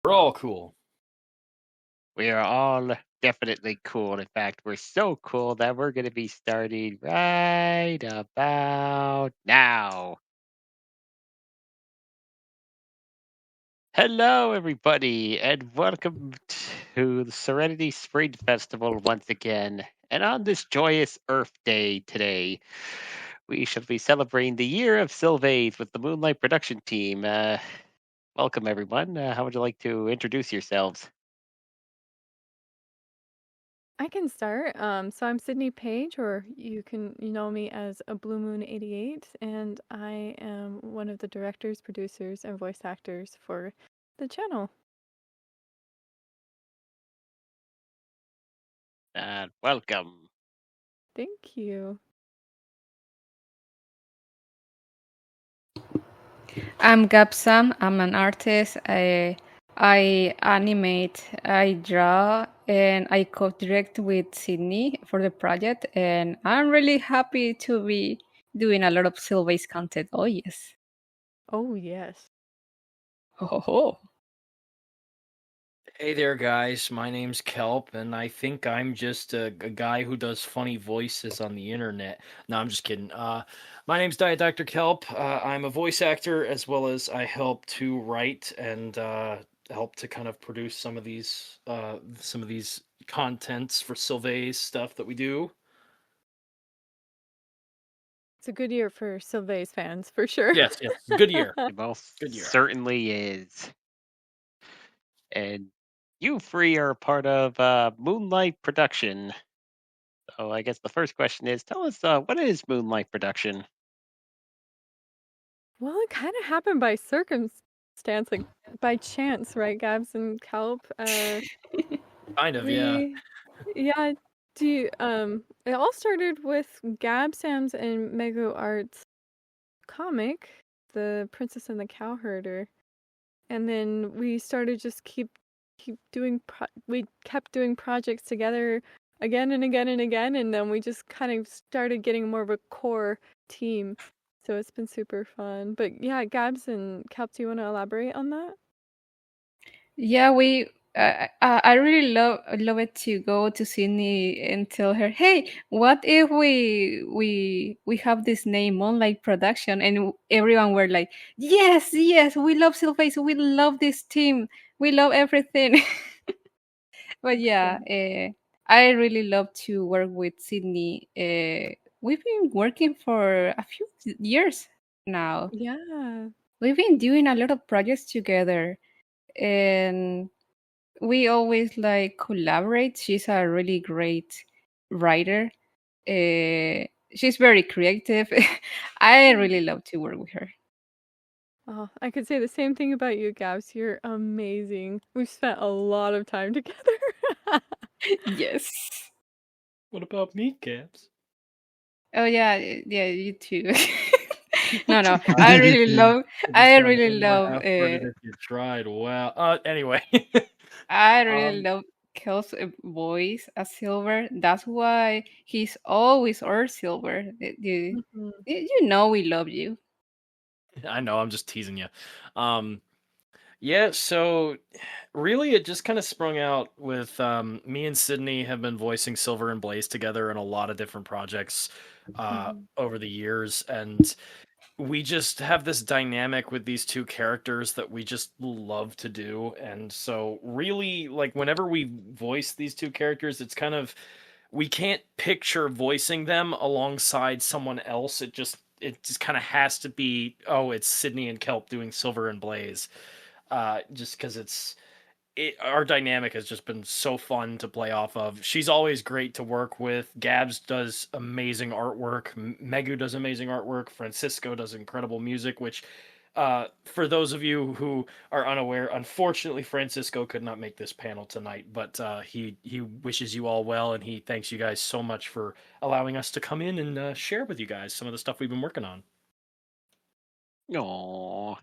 We're all cool. We are all definitely cool. In fact, we're so cool that we're going to be starting right about now. Hello, everybody, and welcome to the Serenity Spring Festival once again. And on this joyous Earth Day today, we shall be celebrating the Year of Silvaze with the Moonlight Production Team. Welcome, everyone. How would you like to introduce yourselves? I can start. So I'm Sydney Page, or you know me as a Blue Moon 88, and I am one of the directors, producers, and voice actors for the channel. And welcome. Thank you. I'm Gabs Sam. I'm an artist. I animate, I draw, and I co-direct with Sydney for the project. And I'm really happy to be doing a lot of Silvaze content. Oh yes. Oh, yes. Ho ho ho. Hey there, guys. My name's Kelp, and I think I'm just a guy who does funny voices on the internet. No, I'm just kidding. My name's DietDrKelp. I'm a voice actor as well as I help to write and help to kind of produce some of these contents for Silvaze stuff that we do. It's a good year for Silvaze fans, for sure. Yes, good year. It most Good year. certainly is. And you three are part of Moonlight Production. So I guess the first question is, tell us what is Moonlight Production? Well, it kind of happened by circumstance, like by chance, right, Gabs and Kelp? Kind of, yeah. Yeah, it all started with Gabs Sam's and Mego Art's comic, The Princess and the Cowherder. And then we started just keep doing we kept doing projects together again and again and again, and then we just kind of started getting more of a core team. So it's been super fun. But yeah, Gabs and Kelp, do you want to elaborate on that? Yeah, we. I really love it to go to Sydney and tell her, "Hey, what if we have this name, Moonlight Production?" And everyone were like, "Yes, yes, we love Silvace. We love this team. We love everything." But yeah, Excellent. I really love to work with Sydney. We've been working for a few years now. Yeah. We've been doing a lot of projects together, and we always like collaborate. She's a really great writer. She's very creative. I really love to work with her. Oh, I could say the same thing about you, Gabs. You're amazing. We've spent a lot of time together. Yes. What about me, Gabs? Oh yeah, yeah, you too. No. I really love. I really love. If you tried. Wow. Anyway. I really love Kel's voice as Silver. That's why he's always our Silver. Mhm. You know we love you. I know, I'm just teasing you. Yeah, so really it just kind of sprung out with me and Sydney have been voicing Silver and Blaze together in a lot of different projects Mhm. over the years, and we just have this dynamic with these two characters that we just love to do. And so really, like, whenever we voice these two characters, it's kind of, we can't picture voicing them alongside someone else. It just kind of has to be, oh, it's Sydney and Kelp doing Silver and Blaze. Just because our dynamic has just been so fun to play off of. She's always great to work with. Gabs does amazing artwork. Megu does amazing artwork. Francisco does incredible music, which, for those of you who are unaware, unfortunately, Francisco could not make this panel tonight, but he wishes you all well, and he thanks you guys so much for allowing us to come in and share with you guys some of the stuff we've been working on. Aw,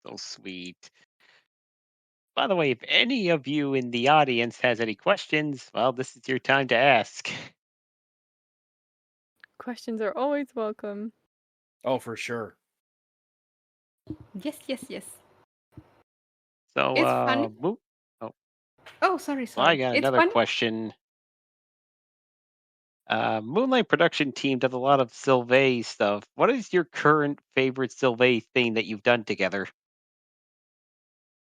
so sweet. By the way, if any of you in the audience has any questions, well, this is your time to ask. Questions are always welcome. Oh, for sure. Yes. So, It's funny. Oh, sorry, Well, I sorry. got It's another fine. question. Moonlight Production Team does a lot of Silvaze stuff. What is your current favorite Silvaze thing that you've done together?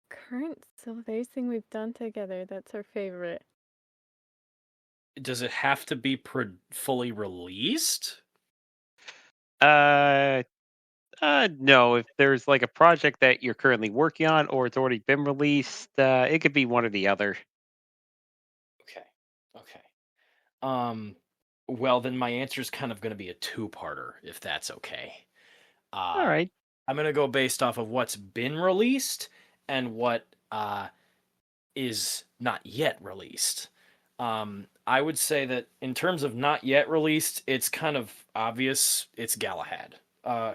Current Silvaze thing we've done together, that's our favorite. Does it have to be fully released? No. If there's like a project that you're currently working on or it's already been released, it could be one or the other. Okay. Okay. Well, then my answer is kind of going to be a two-parter, if that's okay. All Uh, right. I'm going to go based off of what's been released and what is not yet released. I would say that in terms of not yet released, it's kind of obvious. It's Galahad.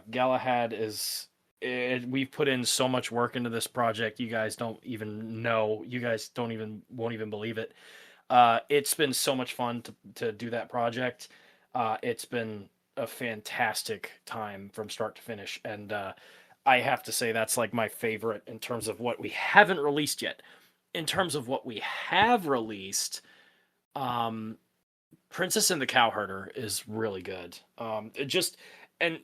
Galahad is. We've put in so much work into this project. You guys don't even know. You guys won't even believe it. It's been so much fun to do that project. It's been a fantastic time from start to finish, and I have to say that's like my favorite in terms of what we haven't released yet. In terms of what we have released, um, Princess and the Cowherder is really good. It just and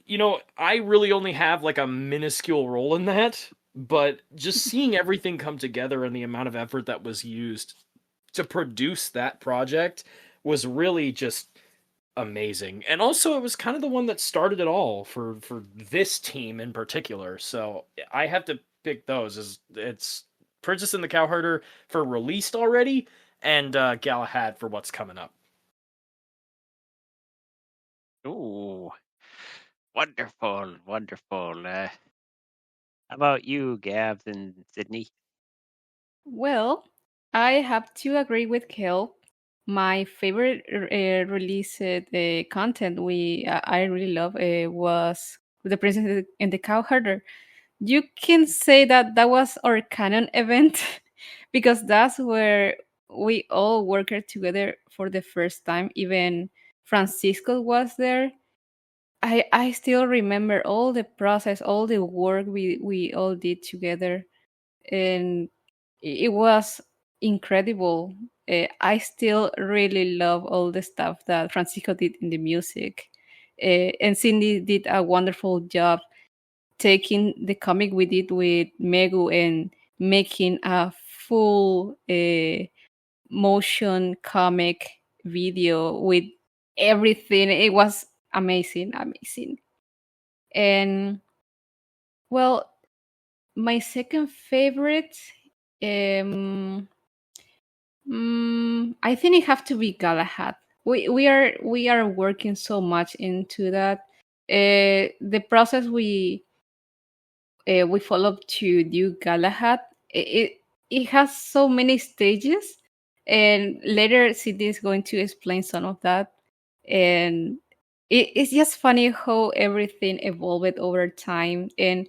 I really only have like a minuscule role in that, but just seeing everything come together and the amount of effort that was used to produce that project was really just amazing. And also it was kind of the one that started it all for this team in particular. So I have to pick those as it's Princess and the Cowherder for released already and Galahad for what's coming up. Ooh, wonderful, wonderful. How about you, Gabs and Sydney? Well, I have to agree with Kel. My favorite released content I really love was The Princess and the Cowherder. You can say that that was our canon event because that's where we all worked together for the first time. Even Francisco was there. I still remember all the process, all the work we all did together, and it was incredible. I still really love all the stuff that Francisco did in the music, and Cindy did a wonderful job taking the comic we did with Megu and making a full motion comic video with everything. It was amazing, amazing. And well, my second favorite, um, I think it have to be Galahad. We are working so much into that. The process we followed to do Galahad, it has so many stages, and later Cindy is going to explain some of that. And it's just funny how everything evolved over time, and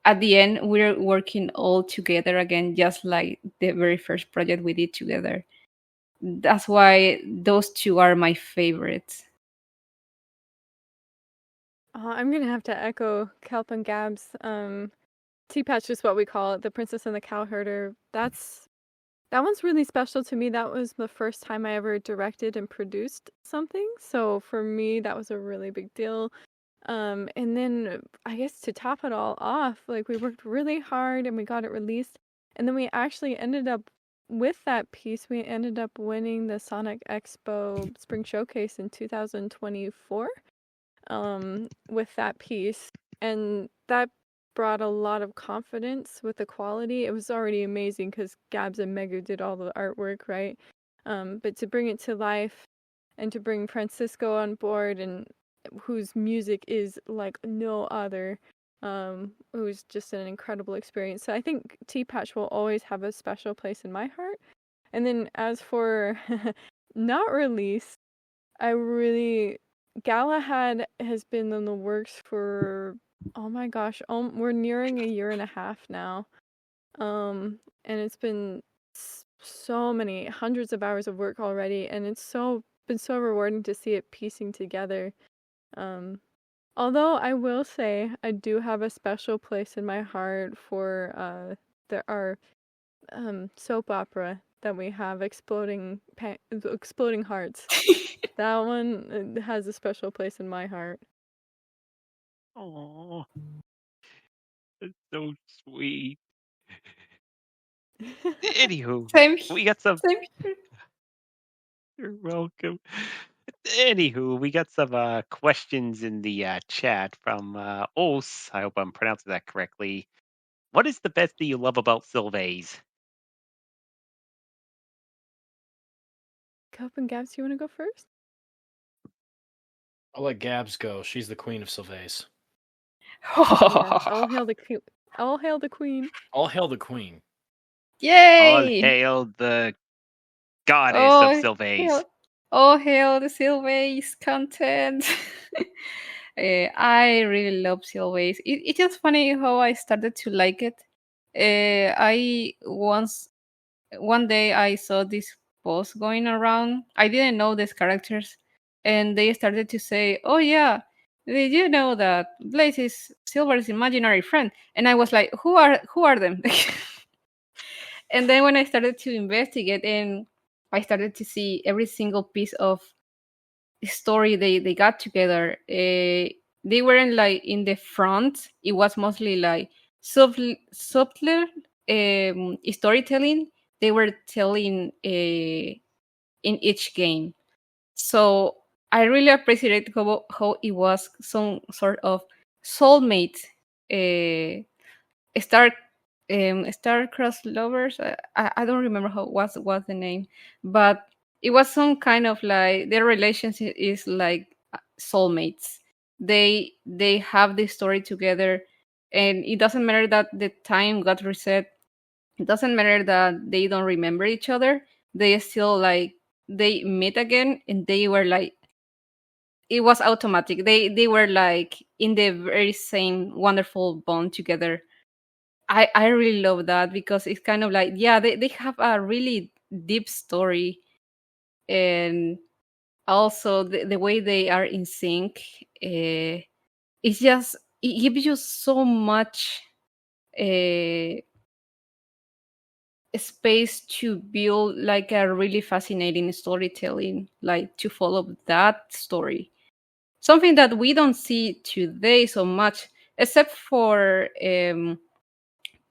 at the end we're working all together again, just like the very first project we did together. That's why those two are my favorites. I'm gonna have to echo Kelp and Gabs. Teapatch is what we call it, the Princess and the Cowherder. That one's really special to me. That was the first time I ever directed and produced something. So for me, that was a really big deal. And then I guess to top it all off, like we worked really hard and we got it released. And then we actually ended up with that piece, we ended up winning the Sonic Expo Spring Showcase in 2024 with that piece. And that brought a lot of confidence with the quality. It was already amazing because Gabs and Megu did all the artwork, right? But to bring it to life and to bring Francisco on board and whose music is like no other, it was just an incredible experience. So I think Teapatch will always have a special place in my heart. And then as for not released, I really Galahad has been in the works for oh my gosh, we're nearing a year and a half now. And it's been so many hundreds of hours of work already, and it's been so rewarding to see it piecing together. Um, Although I will say I do have a special place in my heart for our soap opera that we have, exploding hearts. That one has a special place in my heart. Oh, that's so sweet. Anywho, Same, we got some. same here. You're welcome. Anywho, we got some questions in the chat from Os. I hope I'm pronouncing that correctly. What is the best that you love about Silvaze? Kelp and Gabs, you want to go first? I'll let Gabs go. She's the queen of Silvaze. Yes. All hail the queen. All hail the queen. All hail the queen. All Yay! hail the goddess of Oh, Silvaze. hail the Silvaze content. I really love Silvaze. It's just funny how I started to like it. One day I saw this post going around. I didn't know these characters, and they started to say, "Oh yeah, did you know that Blaze is Silver's imaginary friend?" And I was like, "Who are them?" And then when I started to investigate, and I started to see every single piece of story they got together, they weren't like in the front. It was mostly like subtler storytelling. They were telling in each game. So I really appreciated how it was some sort of soulmate star star-crossed lovers. I don't remember how was the name, but it was some kind of like their relationship is like soulmates. They have this story together, and it doesn't matter that the time got reset. It doesn't matter that they don't remember each other. They still like they meet again, and they were like it was automatic. They were like in the very same wonderful bond together. I really love that because it's kind of like yeah they have a really deep story, and also the way they are in sync, it's just it gives you so much uh, space to build like a really fascinating storytelling, like to follow that story, something that we don't see today so much except for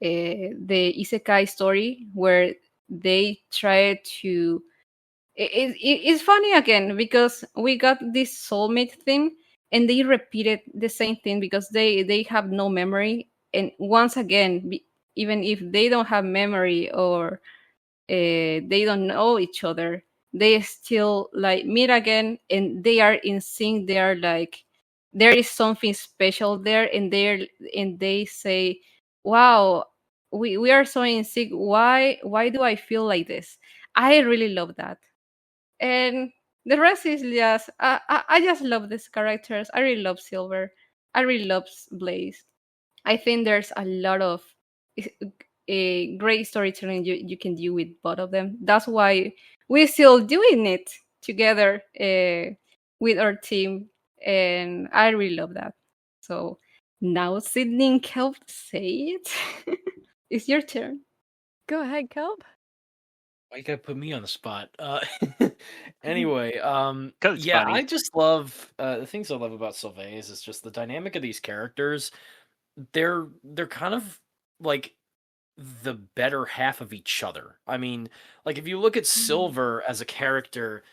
the isekai story where they try to it's funny again because we got this soulmate thing and they repeated the same thing because they have no memory, and once again even if they don't have memory or they don't know each other, they still like meet again and they are in sync. They are like there is something special there, and they say, wow, we are so in sync. Why do I feel like this? I really love that. And the rest is just I just love these characters. I really love Silver. I really love Blaze. I think there's a lot of a great storytelling you can do with both of them. That's why we're still doing it together with our team, and I really love that. So now Sydney Kelp, say it. It's your turn. Go ahead, Kelp. Why you gotta put me on the spot? Anyway, 'Cause it's yeah, funny. I just love the things I love about Sylvaze is just the dynamic of these characters. They're kind of like the better half of each other. I mean, like if you look at Silver as a character,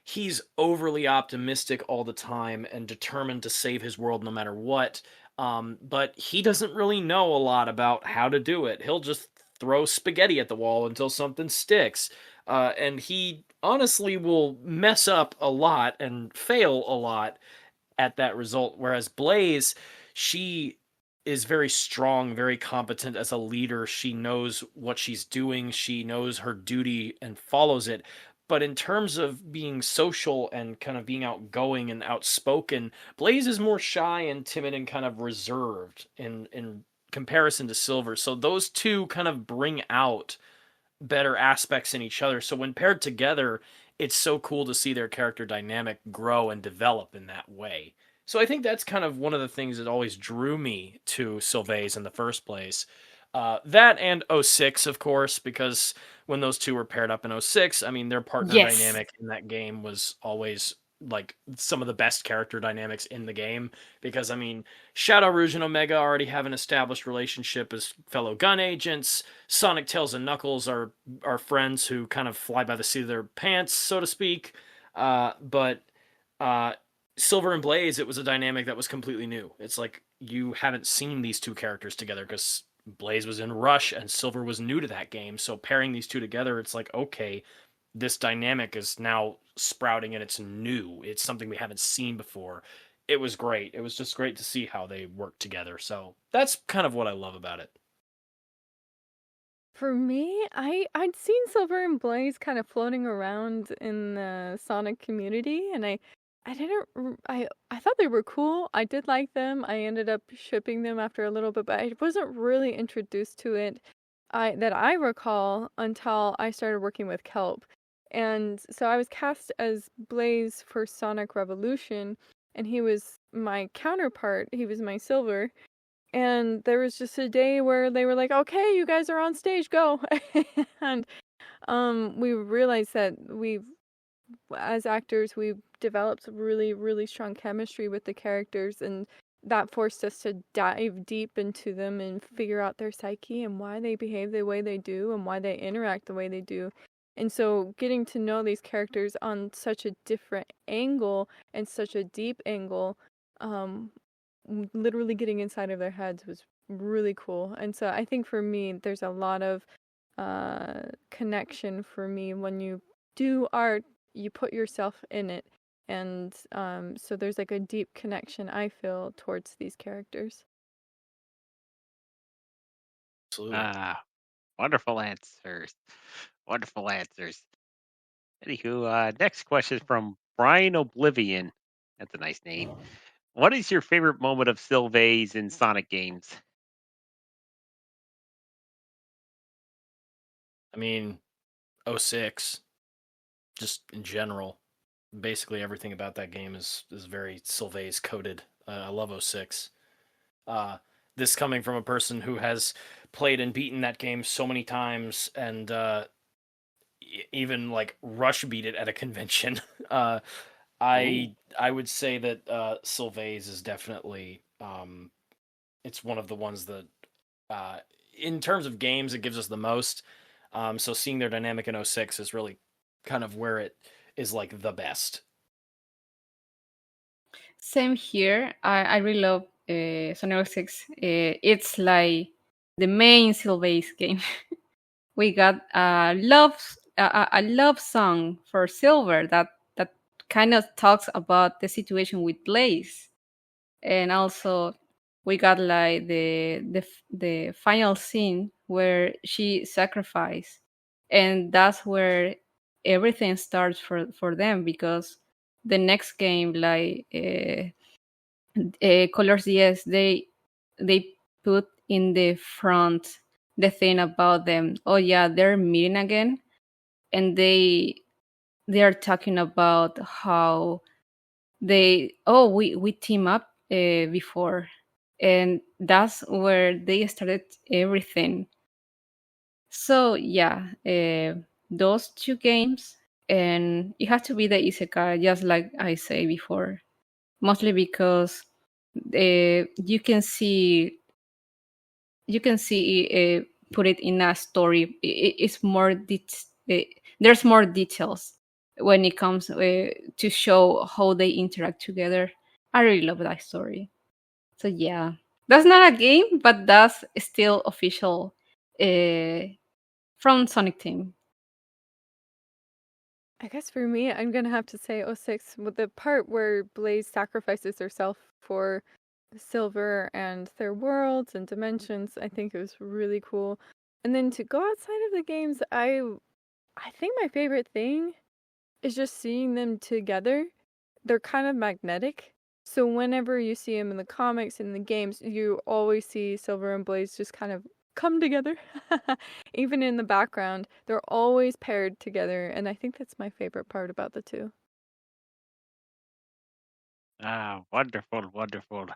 he's overly optimistic all the time and determined to save his world no matter what. But he doesn't really know a lot about how to do it. He'll just throw spaghetti at the wall until something sticks. And he honestly will mess up a lot and fail a lot at that result. Whereas Blaze, she is very strong, very competent as a leader. She knows what she's doing, she knows her duty and follows it. But in terms of being social and kind of being outgoing and outspoken, Blaze is more shy and timid and kind of reserved in comparison to Silver. So those two kind of bring out better aspects in each other. So when paired together, it's so cool to see their character dynamic grow and develop in that way. So I think that's kind of one of the things that always drew me to Sylvaze in the first place. That and 06, of course, because when those two were paired up in 06, I mean, their partner Yes. dynamic in that game was always like some of the best character dynamics in the game. Because, I mean, Shadow Rouge and Omega already have an established relationship as fellow gun agents. Sonic, Tails, and Knuckles are friends who kind of fly by the seat of their pants, so to speak. But Silver and Blaze, it was a dynamic that was completely new. It's like you haven't seen these two characters together because Blaze was in Rush and Silver was new to that game. So pairing these two together, it's like, okay, this dynamic is now sprouting and it's new. It's something we haven't seen before. It was great. It was just great to see how they worked together. So that's kind of what I love about it. For me, I'd seen Silver and Blaze kind of floating around in the Sonic community, and I thought they were cool. I did like them. I ended up shipping them after a little bit, but I wasn't really introduced to it that I recall until I started working with Kelp. And so I was cast as Blaze for Sonic Revolution, and he was my counterpart. He was my Silver. And there was just a day where they were like, "Okay, you guys are on stage, go." And we realized that as actors, we've developed really, really strong chemistry with the characters, and that forced us to dive deep into them and figure out their psyche and why they behave the way they do and why they interact the way they do. And so getting to know these characters on such a different angle and such a deep angle, literally getting inside of their heads was really cool. And so I think for me, there's a lot of connection for me when you do art, you put yourself in it. And so there's like a deep connection I feel towards these characters. Absolutely. Wonderful answers. Wonderful answers. Anywho, next question is from Brian Oblivion. That's a nice name. What is your favorite moment of Silvaze in Sonic games? I mean, 06, just in general, basically everything about that game is very Silvaze coded. I love 06. This coming from a person who has played and beaten that game so many times and even like rush beat it at a convention. I would say that Silvaze is definitely it's one of the ones that in terms of games it gives us the most. So seeing their dynamic in 06 is really kind of where it is like the best. Same here. I really love Sonic 06. It's like the main Silvaze game. We got a love song for Silver that kind of talks about the situation with Blaze, and also we got like the final scene where she sacrificed, and that's where everything starts for them, because the next game, like Colors DS, they put in the front the thing about them. Oh yeah, they're meeting again, and they are talking about how we team up before, and that's where they started everything. So yeah, those two games, and it has to be the isekai, just like I say before, mostly because you can see put it in a story. It's more there's more details when it comes to show how they interact together. I really love that story. So yeah, that's not a game, but that's still official from Sonic Team. I guess for me, I'm gonna have to say 06, with the part where Blaze sacrifices herself for Silver and their worlds and dimensions. I think it was really cool. And then to go outside of the games, I think my favorite thing is just seeing them together. They're kind of magnetic. So whenever you see them in the comics and the games, you always see Silver and Blaze just kind of come together. Even in the background, they're always paired together, and I think that's my favorite part about the two. Wonderful, wonderful.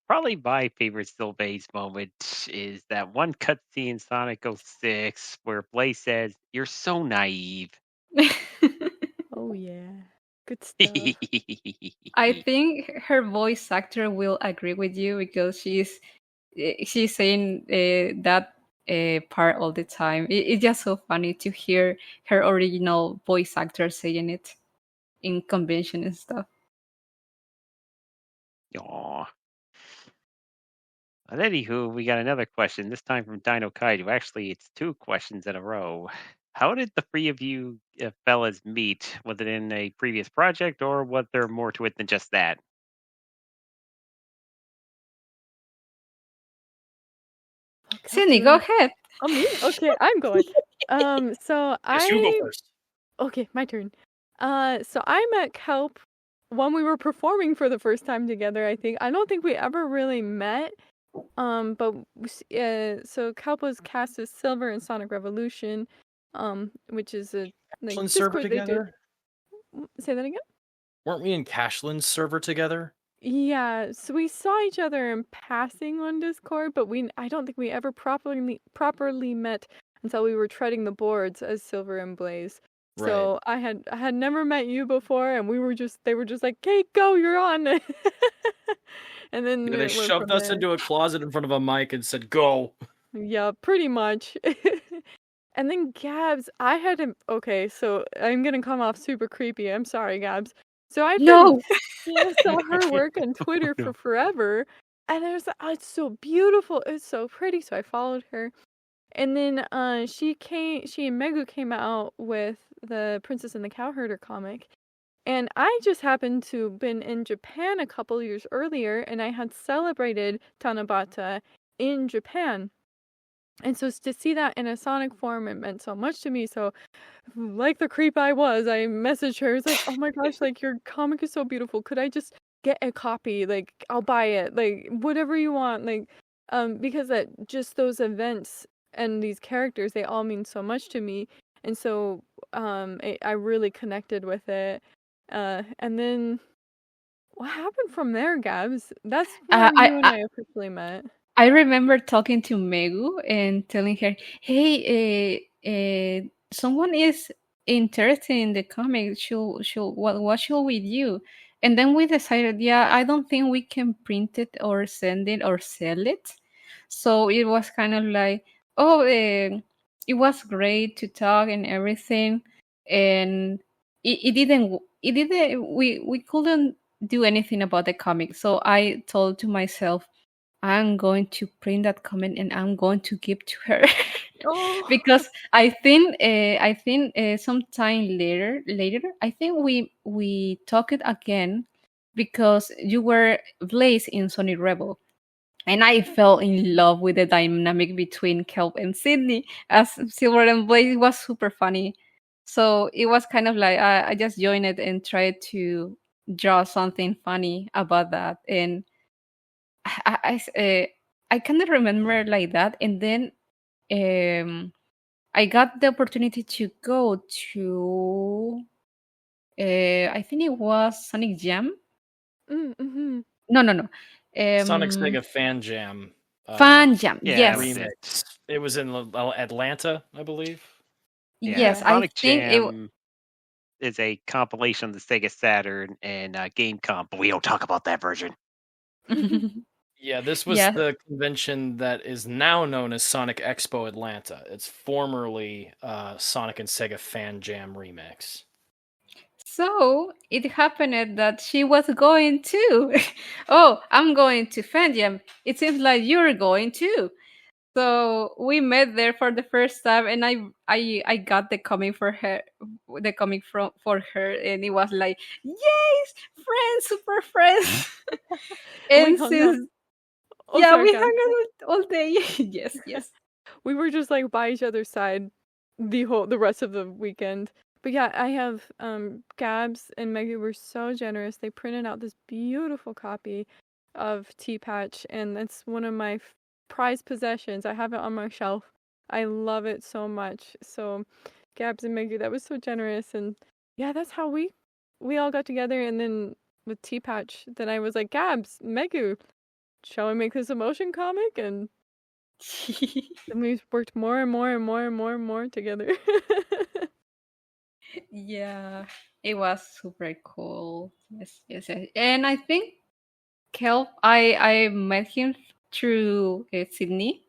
Probably my favorite Silvaze moment is that one cutscene in Sonic 06 where Blaze says, "You're so naive." Oh yeah, good stuff. I think her voice actor will agree with you because she's saying that part all the time. It's just so funny to hear her original voice actor saying it in convention and stuff. Aw. But anywho, we got another question, this time from Dino Kaiju. Actually, it's 2 questions in a row. How did the 3 of you fellas meet? Was it in a previous project, or was there more to it than just that? Cindy, go ahead. Oh, me? Okay, I'm going. So Yes, you go first. Okay, my turn. So I met Kelp when we were performing for the first time together, I think. I don't think we ever really met. So Kelp was cast as Silver in Sonic Revolution, which is a like Cashlin's server Discord they did. together? Say that again? Weren't we in Cashlin's server together? Yeah, so we saw each other in passing on Discord, but I don't think we ever properly met until we were treading the boards as Silver and Blaze. Right. So I had never met you before, and they were just like, "Hey, go, you're on." And then Yeah, they it went shoved from us there. into a closet in front of a mic and said, "Go." Yeah, pretty much. And then Gabs, I had him. Okay, so I'm gonna come off super creepy. I'm sorry, Gabs. So I've No. saw her work on Twitter for forever, and I was like, "Oh, it's so beautiful. It's so pretty." So I followed her, and then she and Megu came out with the Princess and the Cowherder comic, and I just happened to been in Japan a couple years earlier, and I had celebrated Tanabata in Japan. And so to see that in a Sonic form, it meant so much to me. So, like the creep I was, I messaged her. I was like, "Oh my gosh, like your comic is so beautiful. Could I just get a copy? Like, I'll buy it. Like, whatever you want." Like, because that just those events and these characters, they all mean so much to me. And so, I really connected with it. And then what happened from there, Gabs? That's where you and I officially met. I remember talking to Megu and telling her, "Hey, someone is interested in the comic. What should we do?" And then we decided, yeah, I don't think we can print it or send it or sell it. So it was kind of like, oh, it was great to talk and everything, and it didn't. We couldn't do anything about the comic. So I told to myself, I'm going to print that comment and I'm going to give to her. Oh. Because I think sometime later I think we talked again because you were Blaze in Sonic Rebel. And I fell in love with the dynamic between Kelp and Sydney as Silver and Blaze. It was super funny. So it was kind of like I just joined it and tried to draw something funny about that. And I cannot remember like that. And then I got the opportunity to go to I think it was Sonic Jam. Mm-hmm. No. Sonic Sega Fan Jam. Fan Jam. Yeah, Yes. Remix. It was in Atlanta, I believe. Yeah, Yes, I Sonic think Jam is a compilation of the Sega Saturn and Game Comp, but we don't talk about that version. Yeah, this was Yeah. the convention that is now known as Sonic Expo Atlanta. It's formerly Sonic and Sega Fan Jam Remix. So it happened that she was going too. Oh, I'm going to Fan Jam. It seems like you're going too. So we met there for the first time, and I got the comic for her, for her, and it was like, yes, friends, super friends. And hung since out. Oh, yeah, sorry, we Gabs. hung out all day. Yes. We were just like by each other's side the rest of the weekend. But yeah, I have Gabs and Maggie were so generous. They printed out this beautiful copy of Tea Patch, and that's one of my prized possessions. I have it on my shelf. I love it so much. So Gabs and Maggie, that was so generous, and yeah, that's how we all got together. And then with Tea Patch, then I was like, Gabs, Megu, shall we make this a motion comic? And then we worked more and more and more and more and more together. Yeah, it was super cool. Yes, yes, yes. And I think Kelp, I met him through Sydney,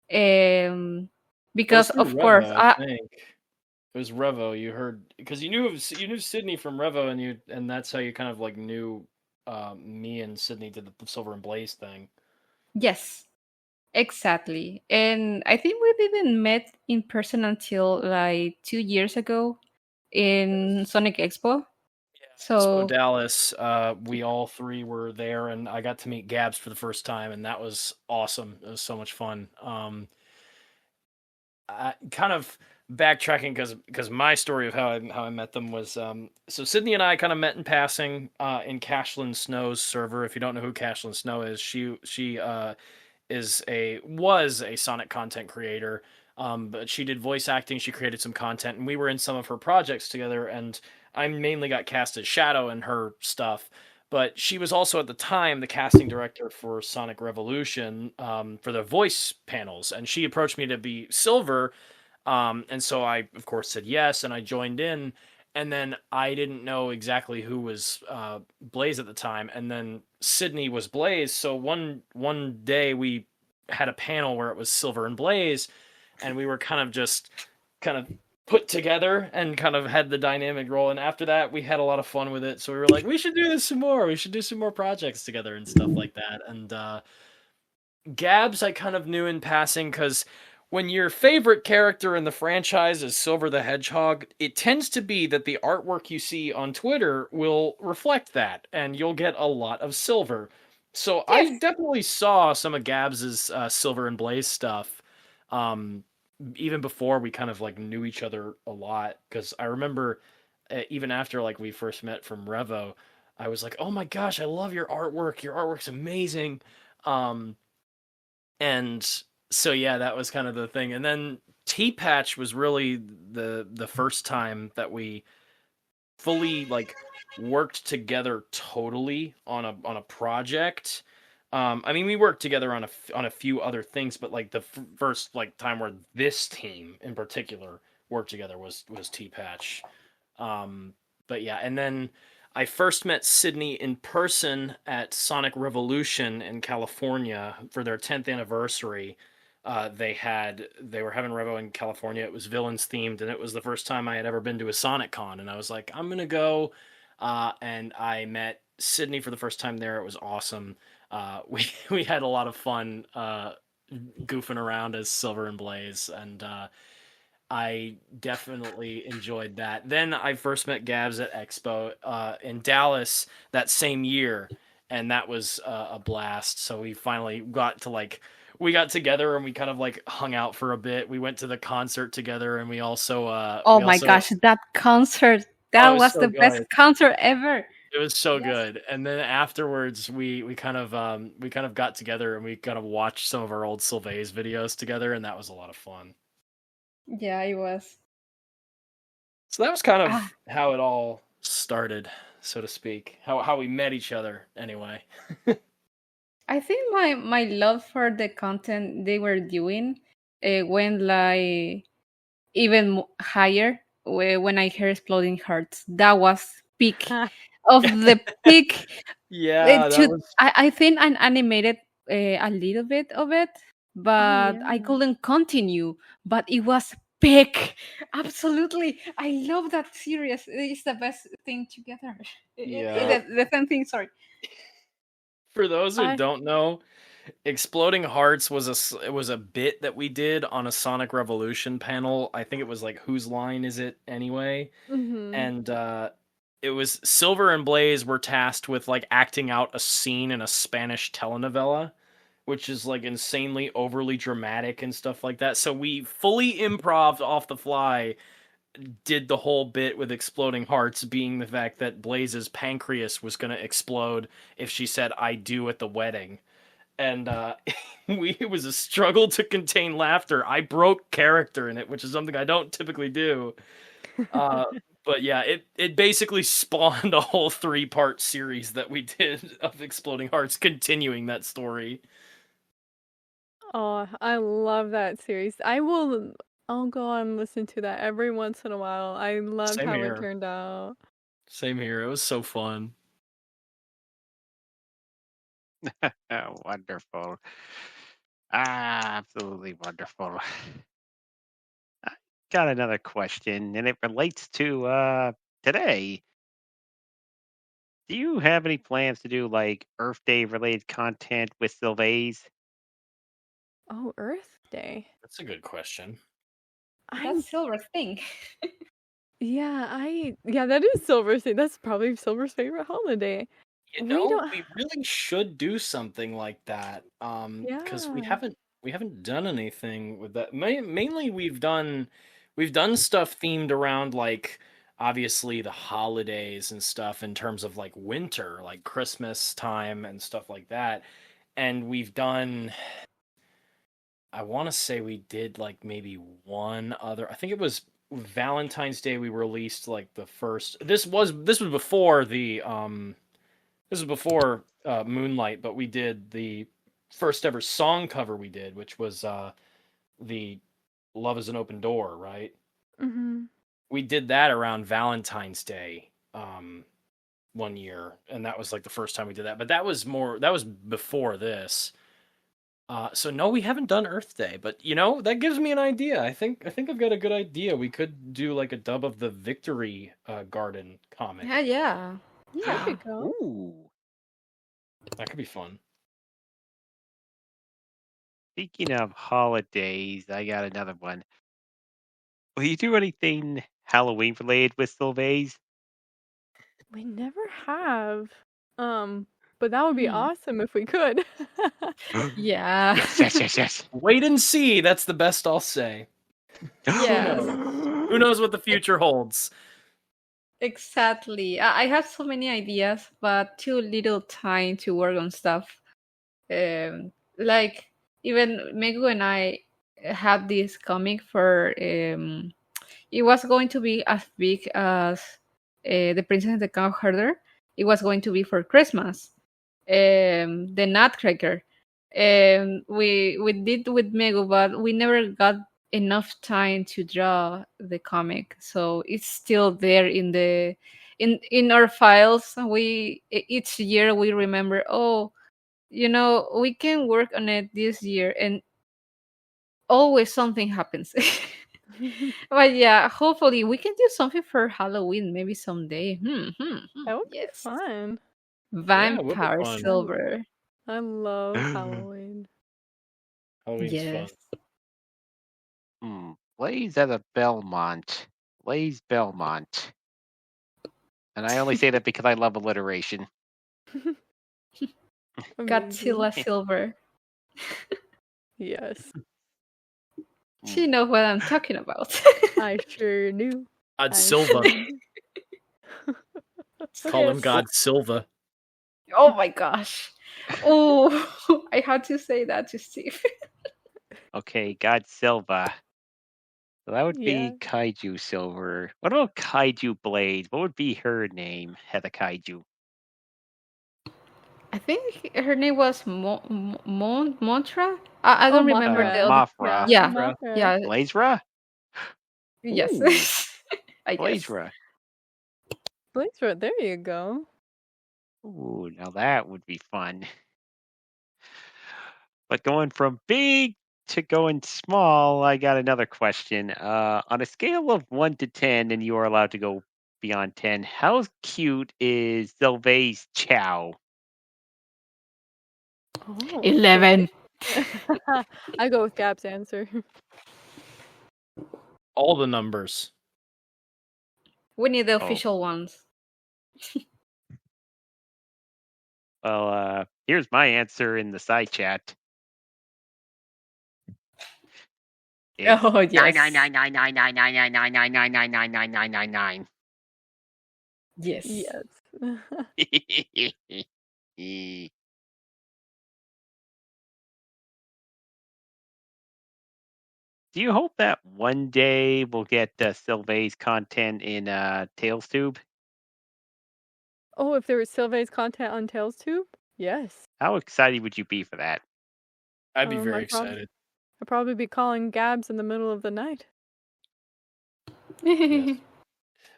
It was because through of course Revo, I think. It was Revo. You heard because you knew Sydney from Revo, and that's how you kind of like knew me and Sydney did the Silver and Blaze thing. yes, exactly. And I think we didn't met in person until like 2 years ago in Sonic Expo. Expo So Dallas, we all three were there, and I got to meet Gabs for the first time, and that was awesome. It was so much fun. I kind of backtracking because my story of how I met them was so Sydney and I kind of met in passing in Cashlyn Snow's server. If you don't know who Cashlyn Snow is, she was a Sonic content creator. But she did voice acting. She created some content, and we were in some of her projects together. And I mainly got cast as Shadow in her stuff. But she was also at the time the casting director for Sonic Revolution for the voice panels, and she approached me to be Silver, and so I of course said yes, and I joined in. And then I didn't know exactly who was Blaze at the time, and then Sydney was Blaze. So one day we had a panel where it was Silver and Blaze, and we were kind of put together and kind of had the dynamic role. And after that, we had a lot of fun with it. So we were like, we should do this some more. We should do some more projects together and stuff like that. And Gabs, I kind of knew in passing because when your favorite character in the franchise is Silver the Hedgehog, it tends to be that the artwork you see on Twitter will reflect that, and you'll get a lot of Silver. So I yes, definitely saw some of Gabs's Silver and Blaze stuff. Even before we kind of like knew each other a lot, because I remember even after like we first met from Revo, I was like, oh my gosh, I love your artwork. Your artwork's amazing. Um, and so yeah, that was kind of the thing. And then T Patch was really the first time that we fully like worked together totally on a project. I mean, we worked together on a few other things, but like the first like time where this team in particular worked together was T Patch. But yeah, and then I first met Sydney in person at Sonic Revolution in California for their 10th anniversary. They were having Revo in California. It was villains themed, and it was the first time I had ever been to a Sonic Con, and I was like, I'm gonna go. And I met Sydney for the first time there. It was awesome. We had a lot of fun goofing around as Silver and Blaze, and I definitely enjoyed that. Then I first met Gabs at Expo in Dallas that same year, and that was a blast. So we finally got to like we got together and we kind of like hung out for a bit. We went to the concert together, and oh my gosh, that concert, oh, that it was was so the best good. concert ever. It was so Yes. good. And then afterwards we kind of got together and we kind of watched some of our old Silvaze videos together, and that was a lot of fun. Yeah, it was. So that was kind Ah, of how it all started, so to speak. How we met each other anyway. I think my love for the content they were doing went like even higher when I heard Exploding Hearts. That was peak of the peak. Yeah, It that should, was I think I animated a little bit of it, Oh but I yeah. couldn't continue. But it was peak. Absolutely. I love that series. It's the best thing together. yeah. The same thing, sorry. For those who I don't know, Exploding Hearts was a bit that we did on a Sonic Revolution panel. I think it was like Whose Line Is It Anyway? mhm. And it was Silver and Blaze were tasked with like acting out a scene in a Spanish telenovela, which is like insanely overly dramatic and stuff like that. So we fully improv off the fly, did the whole bit with Exploding Hearts being the fact that Blaze's pancreas was going to explode if she said I do at the wedding. And it was a struggle to contain laughter. I broke character in it, which is something I don't typically do. But yeah, it basically spawned a whole 3-part series that we did of Exploding Hearts, continuing that story. Oh, I love that series. I'll go on and listen to that every once in a while. I loved Same how here. it turned out. Same here. It was so fun. Wonderful. Absolutely wonderful. I got another question, and it relates to today. Do you have any plans to do like Earth Day related content with Silvaze? Oh, Earth Day. That's a good question. I'm That's Silver's thing. yeah, that is Silver's thing. That's probably Silver's favorite holiday. You We know, don't we really should do something like that. Because we Yeah. haven't done anything with that. Mainly we've done stuff themed around like obviously the holidays and stuff in terms of like winter, like Christmas time and stuff like that. And we've done I want to say we did like maybe one other. I think it was Valentine's Day we released like the first. This was before the this was before Moonlight, but we did the first ever song cover we did, which was the Love is an Open Door, right? Mhm. We did that around Valentine's Day one year, and that was like the first time we did that. But that was before this. So no, we haven't done Earth Day, but you know that gives me an idea. I think I've got a good idea. We could do like a dub of the Victory Garden comic. Yeah. There Yeah. you go. Ooh. That could be fun. Speaking of holidays, I got another one. Will you do anything Halloween related with Silvaze? We never have. But that would be Hmm. awesome if we could. Yeah. Yes. Wait and see. That's the best I'll say. Yes. Who knows what the future holds? Exactly. I have so many ideas, but too little time to work on stuff. Like even Megu and I had this comic for. It was going to be as big as the Princess and the Cow Herder. It was going to be for Christmas. The Nutcracker. We did with Megu, but we never got enough time to draw the comic, so it's still there in the in our files. Each year we remember, oh, we can work on it this year, and always something happens. But yeah, hopefully we can do something for Halloween maybe someday. That would be Yes. fun. Yeah, it would be Vampire fun. Silver. I love Halloween. Halloween's fun. Yes. Blaze at a Belmont. Blaze Belmont. And I only say that because I love alliteration. Amazing. Godzilla Silver. Yes. She knows what I'm talking about. I sure do. God I Silva. sure do. Call him Yes. God Silva. Oh my gosh. Oh, I had to say that to Steve. Okay, God Silva. So that would Yeah. be Kaiju Silver. What about Kaiju Blade? What would be her name, Heather Kaiju? I think her name was Montra. I don't remember Mothra. the other. Mothra. Yeah, Mothra. yeah, Blazera? yes. Ooh, I guess. Blazera. Blazer, there you go. Ooh, now that would be fun. But going from big to going small, I got another question. On a scale of 1 to 10, and you are allowed to go beyond 10, how cute is Sylvain's Chow? Oh, 11. I go with Gab's answer. All the numbers. We need the Oh. official ones. Well, here's my answer in the side chat. It's Oh yes. 999999999999999. Yes. Yes. Do you hope that one day we'll get Silvaze content in Tails Tube? Oh, if there was Silvaze content on Tails Tube? Yes. How excited would you be for that? I'd be very I'd excited. probably be calling Gabs in the middle of the night. Yes.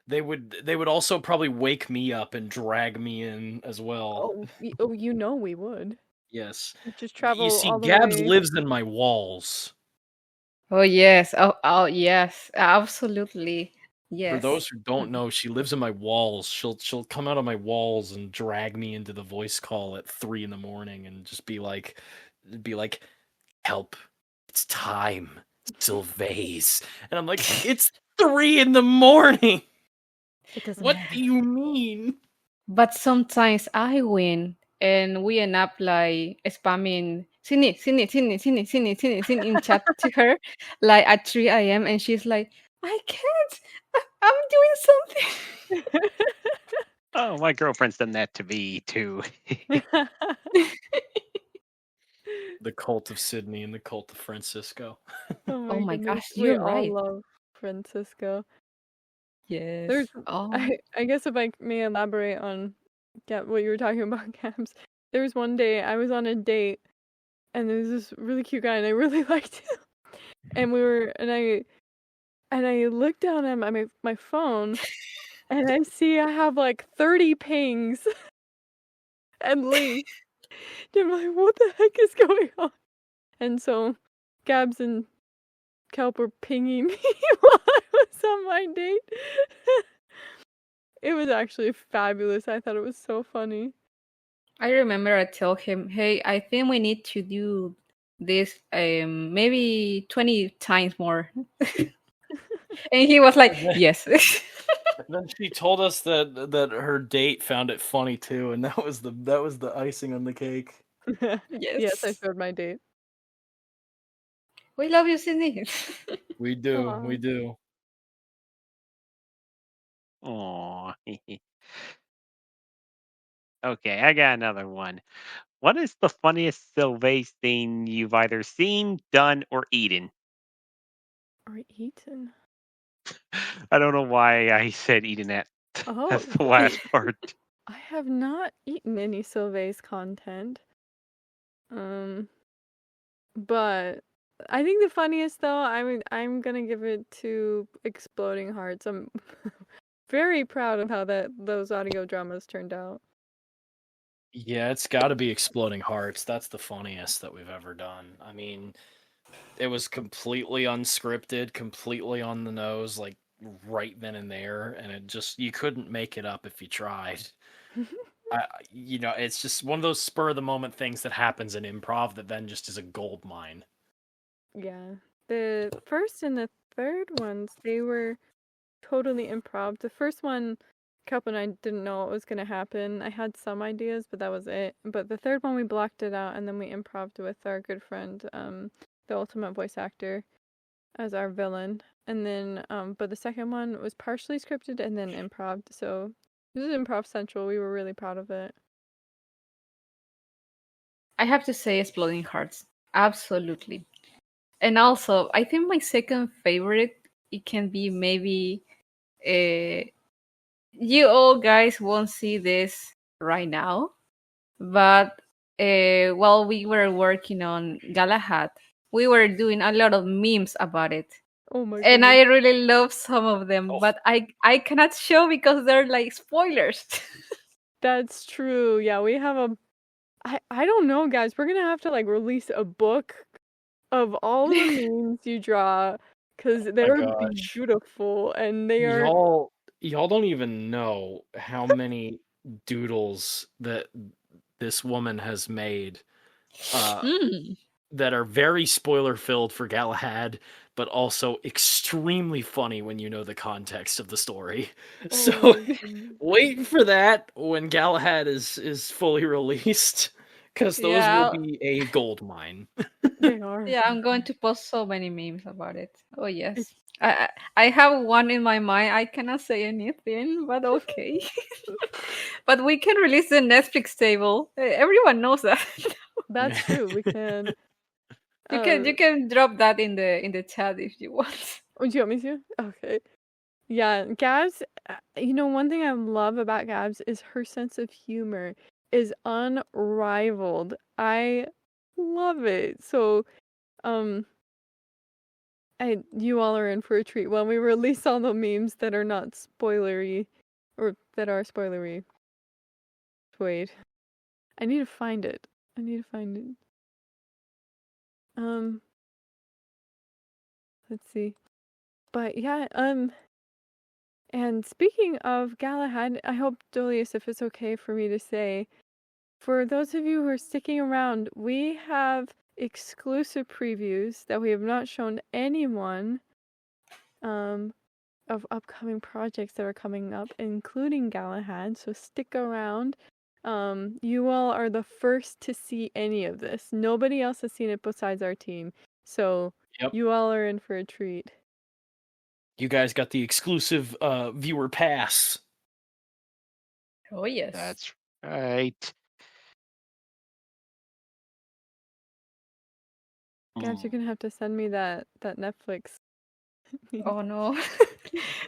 They would also probably wake me up and drag me in as well. Oh, you know we would. Yes. We'd just travel You see, all the Gabs way. lives in my walls. Oh yes. Oh yes. Absolutely. Yes. For those who don't know, she lives in my walls. She'll come out of my walls and drag me into the voice call at 3 a.m. and just be like, help, it's time, Silvaze. And I'm like, it's 3 a.m. It doesn't What matter. do you mean? But sometimes I win, and we end up like spamming Sydney in chat to her, like at 3 a.m. and she's like, I can't. I'm doing something. Oh, my girlfriend's done that to me too. The cult of Sydney and the cult of Francisco. Oh my goodness, gosh, we you're all right. love Francisco. Yes. There's, Oh. I guess if I may elaborate on what you were talking about, Gabs. There was one day I was on a date, and there was this really cute guy, and I really liked him. And I looked down at my phone, and I see I have like 30 pings and links. And I'm like, what the heck is going on? And so Gabs and Kelp were pinging me while I was on my date. It was actually fabulous. I thought it was so funny. I remember I told him, hey, I think we need to do this maybe 20 times more. And he was like, yes. Then she told us that her date found it funny too, and that was the icing on the cake. Yes, I showed my date. We love you, Sydney. We do, Aw. we do. Aw. Okay, I got another one. What is the funniest Silvaze thing you've either seen, done, or eaten? Or eaten. I don't know why I said eaten at Oh, that's the last part. I have not eaten any Silvaze content. But I think the funniest though, I'm gonna give it to Exploding Hearts. I'm very proud of how those audio dramas turned out. Yeah, it's got to be Exploding Hearts. That's the funniest that we've ever done. I mean, it was completely unscripted, completely on the nose, like right then and there, and it just you couldn't make it up if you tried. It's just one of those spur of the moment things that happens in improv that then just is a gold mine. Yeah. The first and the third ones, they were totally improv. The first one, Kelp and I didn't know what was gonna happen. I had some ideas, but that was it. But the third one, we blocked it out, and then we improved with our good friend, the ultimate voice actor, as our villain. And then, but the second one was partially scripted and then improv. So this is Improv Central. We were really proud of it. I have to say Exploding Hearts. Absolutely. And also, I think my second favorite, it can be maybe you all guys won't see this right now, but while we were working on Galahad, we were doing a lot of memes about it. Oh my And goodness. I really love some of them, Oh. but I cannot show because they're like spoilers. That's true. Yeah, we have I don't know, guys. We're gonna have to like release a book of all the memes you draw, because they're gosh. beautiful and they are. Y'all don't even know how many doodles that this woman has made that are very spoiler filled for Galahad, but also extremely funny when you know the context of the story. Oh So my goodness. wait for that when Galahad is fully released, because those Yeah. will be a gold mine. They are. Yeah, I'm going to post so many memes about it. Oh yes. I have one in my mind. I cannot say anything, but okay. But we can release the Netflix table. Everyone knows that. That's true. We can. You can drop that in the chat if you want. Oh, do you want me to? Okay. Yeah, Gabs, one thing I love about Gabs is her sense of humor is unrivaled. I love it. So, you all are in for a treat when we release all the memes that are not spoilery, or that are spoilery. Wait, I need to find it. Let's see. But yeah, and speaking of Galahad, I hope, Dolius, if it's okay for me to say, for those of you who are sticking around, we have exclusive previews that we have not shown anyone of upcoming projects that are coming up, including Galahad, so stick around. You all are the first to see any of this. Nobody else has seen it besides our team, so you all are in for a treat. You guys got the exclusive viewer pass. Oh yes. That's right. Gabs, you're gonna have to send me that Netflix. Oh no.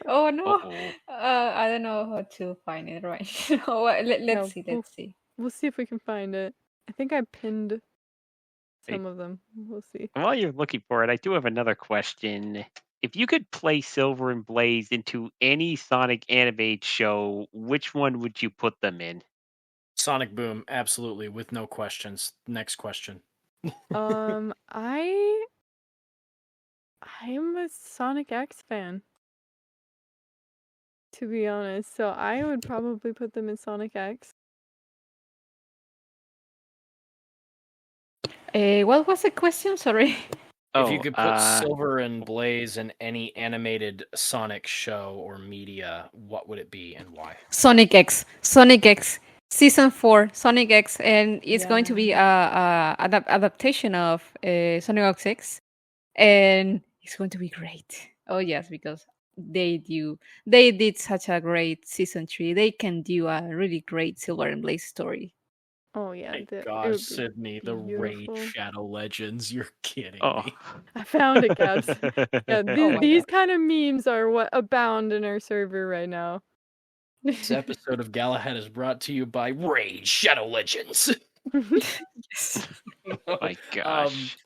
Oh no. Uh-oh. I don't know how to find it right now. Let's see. We'll see if we can find it. I think I pinned some of them. We'll see. While you're looking for it, I do have another question. If you could play Silver and Blaze into any Sonic animated show, which one would you put them in? Sonic Boom, absolutely, with no questions. Next question. I'm a Sonic X fan, to be honest, so I would probably put them in Sonic X. What was the question? Sorry. If you could put Silver and Blaze in any animated Sonic show or media, what would it be and why? Sonic X. Season 4, Sonic X, and it's going to be a adaptation of Sonic X, and it's going to be great. Oh yes, because they did such a great season 3. They can do a really great Silver and Blaze story. Oh yeah, My gosh, Sydney, the Raid Shadow Legends, you're kidding me. I found it, Gabs. Yeah, these kind of memes are what abound in our server right now. This episode of Galahad is brought to you by Raid Shadow Legends. Yes. Oh my gosh.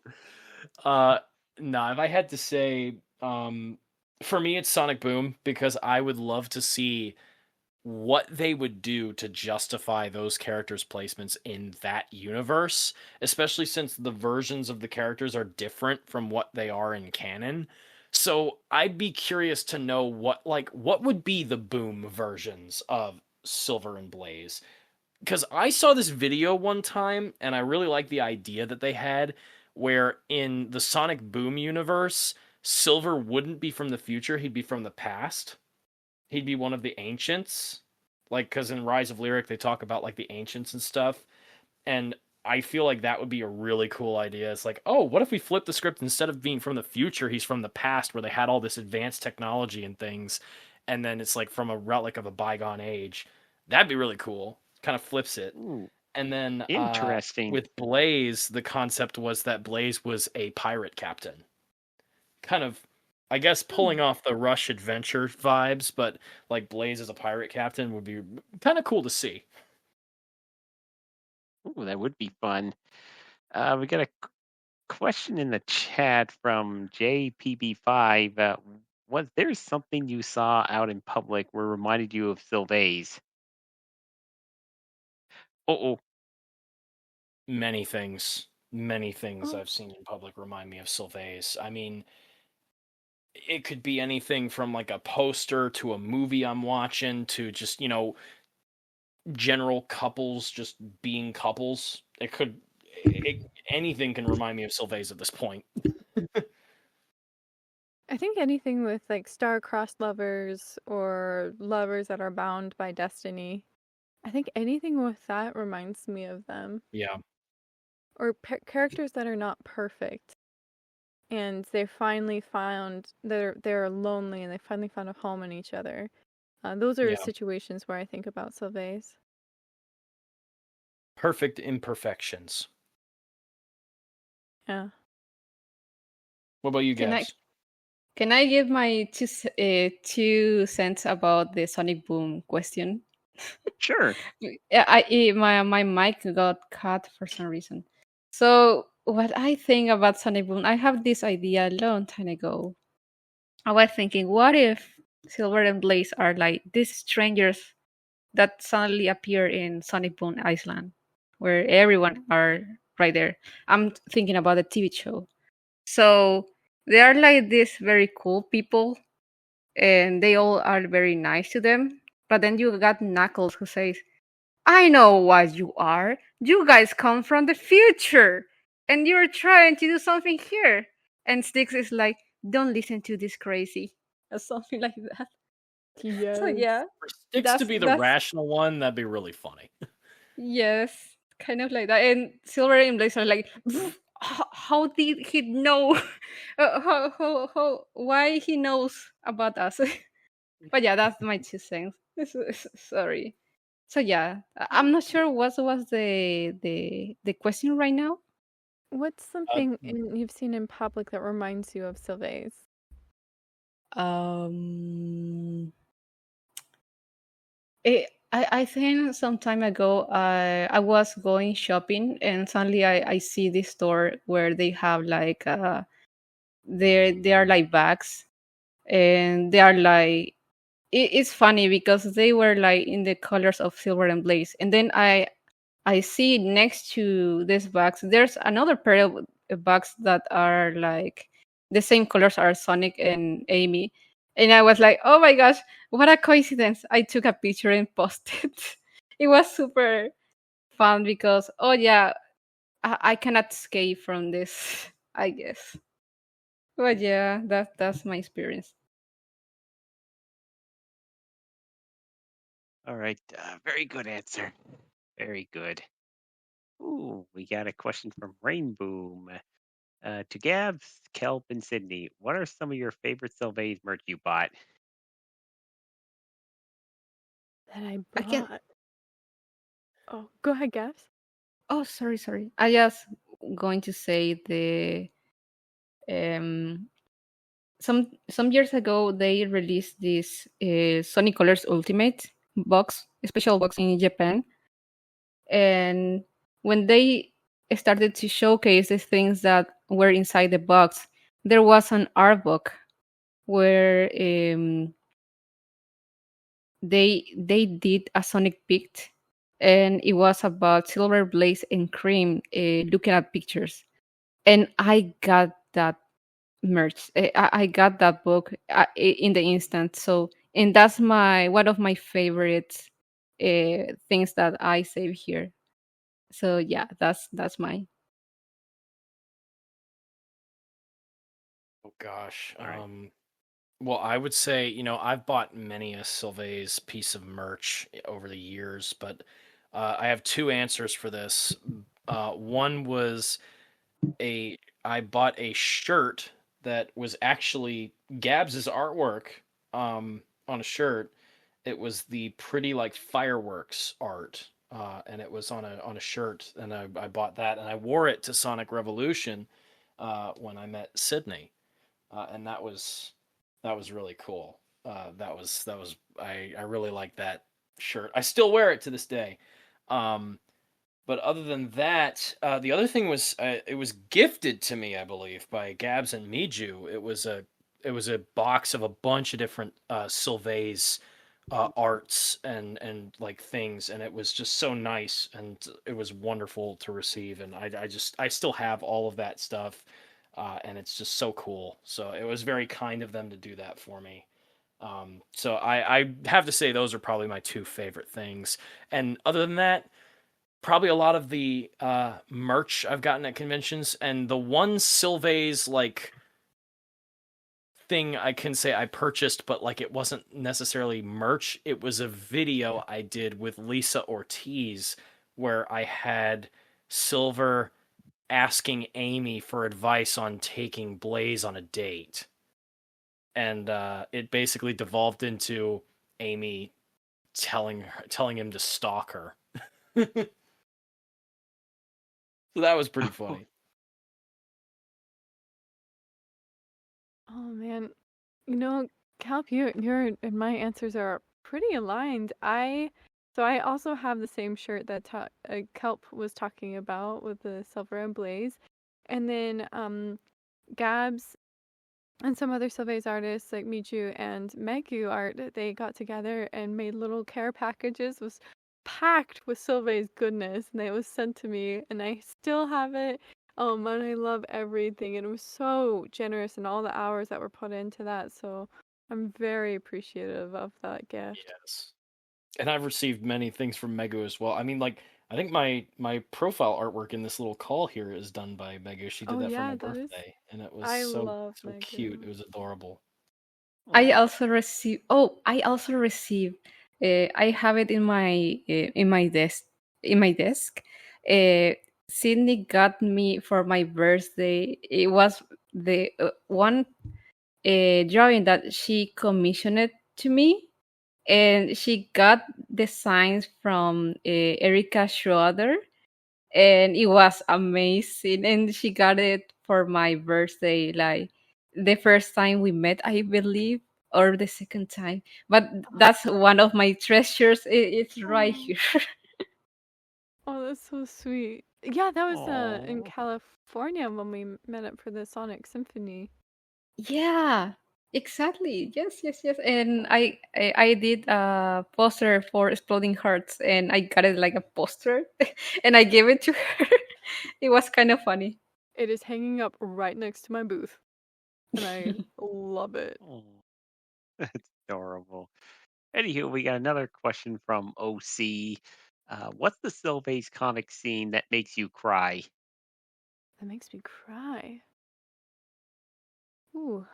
No, if I had to say, for me it's Sonic Boom, because I would love to see what they would do to justify those characters' placements in that universe, especially since the versions of the characters are different from what they are in canon. So I'd be curious to know what would be the Boom versions of Silver and Blaze. Because I saw this video one time, and I really liked the idea that they had, where in the Sonic Boom universe, Silver wouldn't be from the future, he'd be from the past. He'd be one of the ancients, because in Rise of Lyric they talk about the ancients and stuff, and I feel like that would be a really cool idea. It's what if we flip the script, instead of being from the future, he's from the past where they had all this advanced technology and things, and then it's from a relic of a bygone age. That'd be really cool. Kind of flips it. Ooh, and then interesting. With Blaze, the concept was that Blaze was a pirate captain. Kind of, I guess, pulling off the Rush Adventure vibes, but Blaze as a pirate captain would be kind of cool to see. Ooh, that would be fun. We got a question in the chat from JPB5. Was there something you saw out in public where reminded you of Silvaze? Many things I've seen in public remind me of Silvaze. I mean, it could be anything from a poster to a movie I'm watching to just, general couples just being couples. Anything can remind me of Silvaze at this point. I think anything with star-crossed lovers or lovers that are bound by destiny. I think anything with that reminds me of them. Yeah. Or characters that are not perfect, and they finally found they're lonely and they finally found a home in each other. Those are situations where I think about Silvaze. Perfect imperfections. Yeah. What about you Can I guys? can I give my 2 cents about the Sonic Boom question? Sure. My mic got cut for some reason. So what I think about Sonic Boom, I have this idea a long time ago. I was thinking, what if Silver and Blaze are like these strangers that suddenly appear in Sonic Boom Island, where everyone are right there. I'm thinking about the TV show. So they are like these very cool people, and they all are very nice to them. But then you got Knuckles who says, I know what you are. You guys come from the future, and you're trying to do something here. And Styx is like, don't listen to this crazy, or something like that. So Yes. yeah, For Sticks to be the that's rational one, that'd be really funny. yes, kind of like that. And Silver and Blaze are like, how did he know? Why he knows about us? But yeah, that's my 2 cents. Sorry. So yeah, I'm not sure what was the question right now. What's Uh, something you've seen in public that reminds you of Silvaze? Um, I think some time ago I was going shopping and suddenly I see this store where they have like they are like bags, and they are like it's funny because they were like in the colors of Silver and Blaze, and then I see next to these bags there's another pair of bags that are like the same colors as Sonic and Amy, and I was like, oh my gosh, what a coincidence! I took a picture and posted. It was super fun because oh yeah, I cannot escape from this, I guess. But yeah, that's my experience. All right. Very good answer. Very good. Ooh, we got a question from Rainboom. To Gabs, Kelp, and Sydney, what are some of your favorite Sylvain merch you bought? That I I can bought. Oh, go ahead, Gabs. Oh, sorry. I just going to say the um some years ago they released this Sonic Colors Ultimate box, special box in Japan, and when they started to showcase the things that were inside the box, there was an art book where they did a Sonic Pict, and it was about Silver Blaze and Cream looking at pictures, and I got that merch. I got that book in the instant. So, and that's my one of my favorite things that I save here. So yeah, that's mine. oh gosh. All right. Well, I would say, I've bought many a Sylvaze piece of merch over the years, but I have two answers for this. One was I bought a shirt that was actually Gabs's artwork on a shirt. It was the pretty like fireworks art, and it was on a shirt, and I bought that, and I wore it to Sonic Revolution when I met Sydney, and that was really cool. That was I really like that shirt. I still wear it to this day. Um, but other than that, the other thing was it was gifted to me, I believe, by Gabs and Miju. It was a box of a bunch of different Sylvaze arts and like things, and it was just so nice, and it was wonderful to receive. And I still have all of that stuff, and it's just so cool. So it was very kind of them to do that for me. So I have to say those are probably my two favorite things. And other than that, probably a lot of the merch I've gotten at conventions, and the one Sylvaze like thing I can say I purchased, but like it wasn't necessarily merch. It was a video I did with Lisa Ortiz where I had Silver asking Amy for advice on taking Blaze on a date, and it basically devolved into Amy telling him to stalk her. So that was pretty funny. Oh man, you know, Kelp, your and my answers are pretty aligned. I also have the same shirt that Kelp was talking about with the silver and blaze, and then Gabs and some other Silvaze artists like Michu and Megu art, they got together and made little care packages was packed with Silvaze goodness, and it was sent to me, and I still have it. And I love everything, and it was so generous and all the hours that were put into that. So I'm very appreciative of that gift. Yes. And I've received many things from Megu as well. I mean, like, I think my profile artwork in this little call here is done by Megu. She did Oh that for yeah, my that is. birthday, and it was I so love cute. It Megu. was adorable. I Aw. also receive. Oh, I also receive. I have it in my desk. In my desk, Sydney got me for my birthday. It was the one drawing that she commissioned to me, and she got the signs from Erica Schroeder, and it was amazing. And she got it for my birthday, like the first time we met, I believe, or the second time. But that's one of my treasures. It's right Oh, here. oh, that's so sweet. Yeah, that was in Aw. California when we met up for the Sonic Symphony. Yeah, exactly. Yes, yes, yes. And I did a poster for Exploding Hearts, and I got it like a poster, and I gave it to her. It was kind of funny. It is hanging up right next to my booth, and I love it. Aw. That's adorable. Anywho, we got another question from OC. What's the Sylvaze comic scene that makes you cry? That makes me cry. Ooh.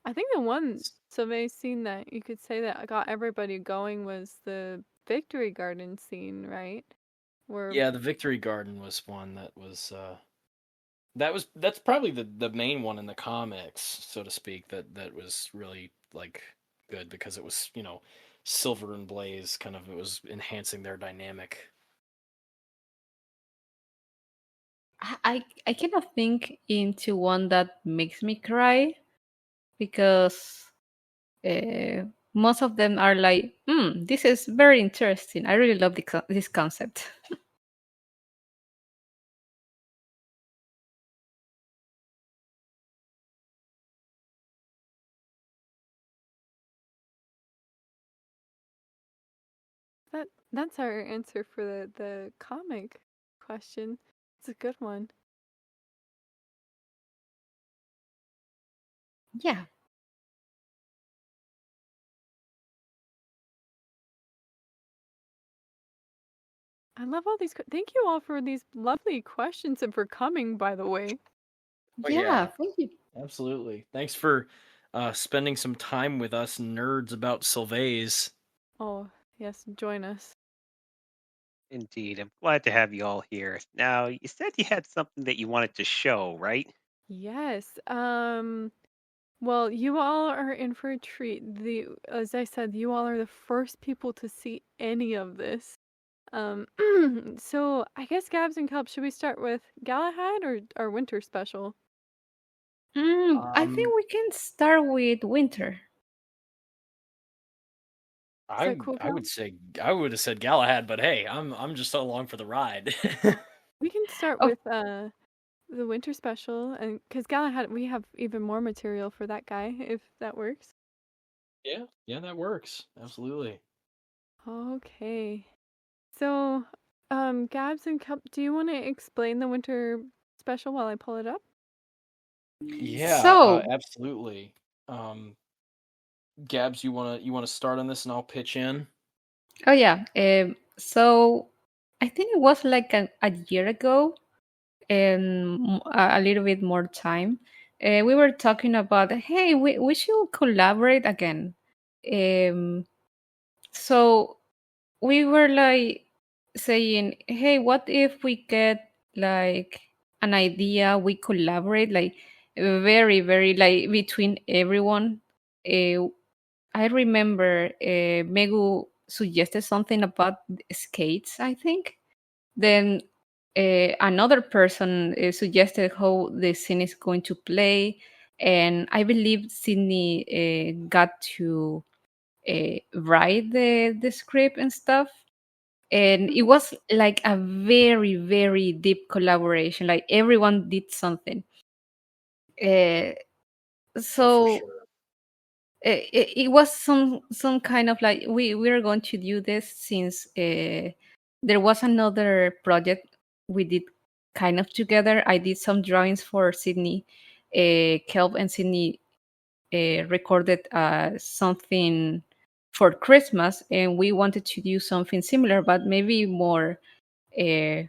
I think the one survey scene that you could say that got everybody going was the Victory Garden scene, right? Where Yeah, the Victory Garden was one that's probably the main one in the comics, so to speak, that was really like good because it was, Silver and Blaze kind of, it was enhancing their dynamic. I cannot think into one that makes me cry because most of them are like, this is very interesting. I really love this concept. that's our answer for the comic question. It's a good one. Yeah. I love all these. Thank you all for these lovely questions and for coming, by the way. Oh Yeah, yeah, thank you. absolutely. Thanks for spending some time with us nerds about Sylvaze. Oh, yes, join us. Indeed, I'm glad to have you all here. Now, you said you had something that you wanted to show, right? Yes. Well, you all are in for a treat. As I said, you all are the first people to see any of this. Um, so I guess Gabs and Kelp, should we start with Galahad or our winter special? I Um, think we can start with winter. Is I that cool, I Kelp? would say I would have said Galahad, but hey, I'm just along for the ride. We can start Oh, with the winter special, and because Galahad, we have even more material for that guy, if that works. Yeah, yeah, that works. Absolutely. Okay. So, Gabs and Kelp, do you want to explain the winter special while I pull it up? Yeah, so absolutely. Gabs, you wanna start on this, and I'll pitch in. oh yeah. So I think it was like a year ago, and a little bit more time. We were talking about, hey, we should collaborate again. Um, so we were like saying, hey, what if we get like an idea, we collaborate like very, very like between everyone. Uh, I remember Megu suggested something about skates, I think. Then another person suggested how the scene is going to play. and I believe Sydney got to write the script and stuff. And it was like a very, very deep collaboration. Like everyone did something. Uh, For so sure. it was some kind of like we are going to do this since there was another project we did kind of together. I did some drawings for Sydney. Kelp and Sydney recorded something for Christmas, and we wanted to do something similar, but maybe more. Uh,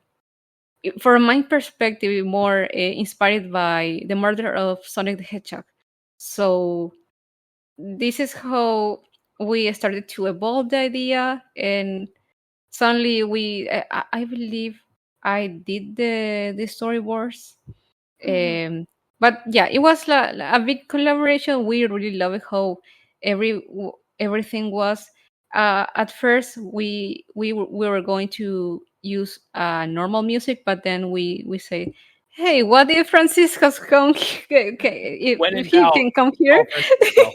from my perspective, more inspired by the murder of Sonic the Hedgehog. So this is how we started to evolve the idea, and suddenly I believe I did the storyboards. Mhm. But yeah, it was a big collaboration. We really love it how everything was. At first, we were going to use normal music, but then we say, "Hey, what if Francisco's come? When If in he doubt, can come call here?" Francisco.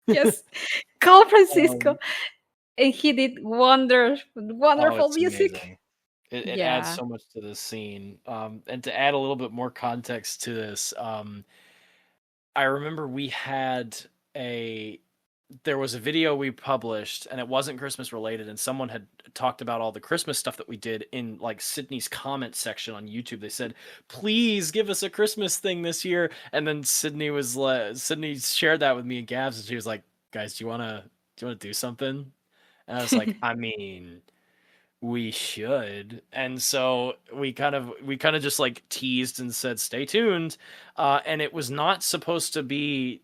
Yes, call Francisco, Um, and he did oh, wonderful it's music. amazing. It adds Yeah. so much to this scene. And to add a little bit more context to this, I remember we had a there was a video we published and it wasn't Christmas related, and someone had talked about all the Christmas stuff that we did in like Sydney's comment section on YouTube. They said, "Please give us a Christmas thing this year." And then Sydney shared that with me and Gabs, and she was like, "Guys, do you want to do something?" And I was like, "I mean, we should." And so we kind of just like teased and said, "Stay tuned." And it was not supposed to be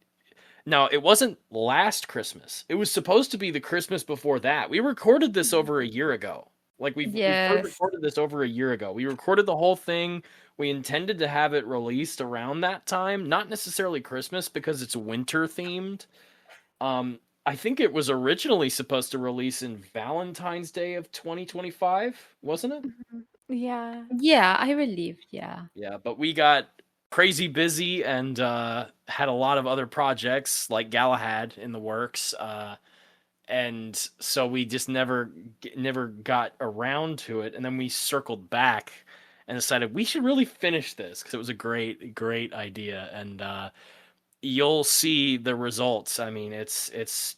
now, it wasn't last Christmas. It was supposed to be the Christmas before that. We recorded this over a year ago. Like we've Yes. recorded this over a year ago. We recorded the whole thing. We intended to have it released around that time, not necessarily Christmas because it's winter themed. I think it was originally supposed to release in Valentine's Day of 2025, wasn't it? Mhm. Yeah. Yeah, I believe. Yeah. Yeah, but we got crazy busy and had a lot of other projects like Galahad in the works. And so we just never got around to it, and then we circled back and decided we should really finish this because it was a great idea, and you'll see the results. I mean, it's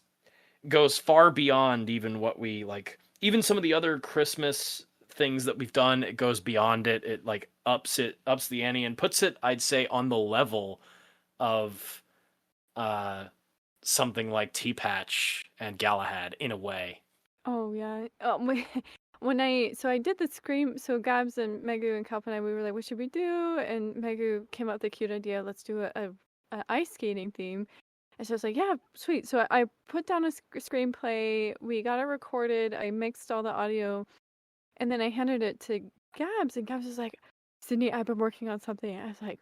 goes far beyond even what we like, even some of the other Christmas things that we've done. It goes beyond it like ups the ante and puts it, I'd say, on the level of uh something like T-Patch and Galahad in a way. Oh yeah. When I did the scream, so Gabs and Megu and Kalp and I, we were like, what should we do? And Megu came up with the cute idea, let's do a ice skating theme. And so I was like, yeah, sweet. So I put down a screenplay, we got it recorded, I mixed all the audio, and then I handed it to Gabs, and Gabs was like, Sydney, I've been working on something. I was like,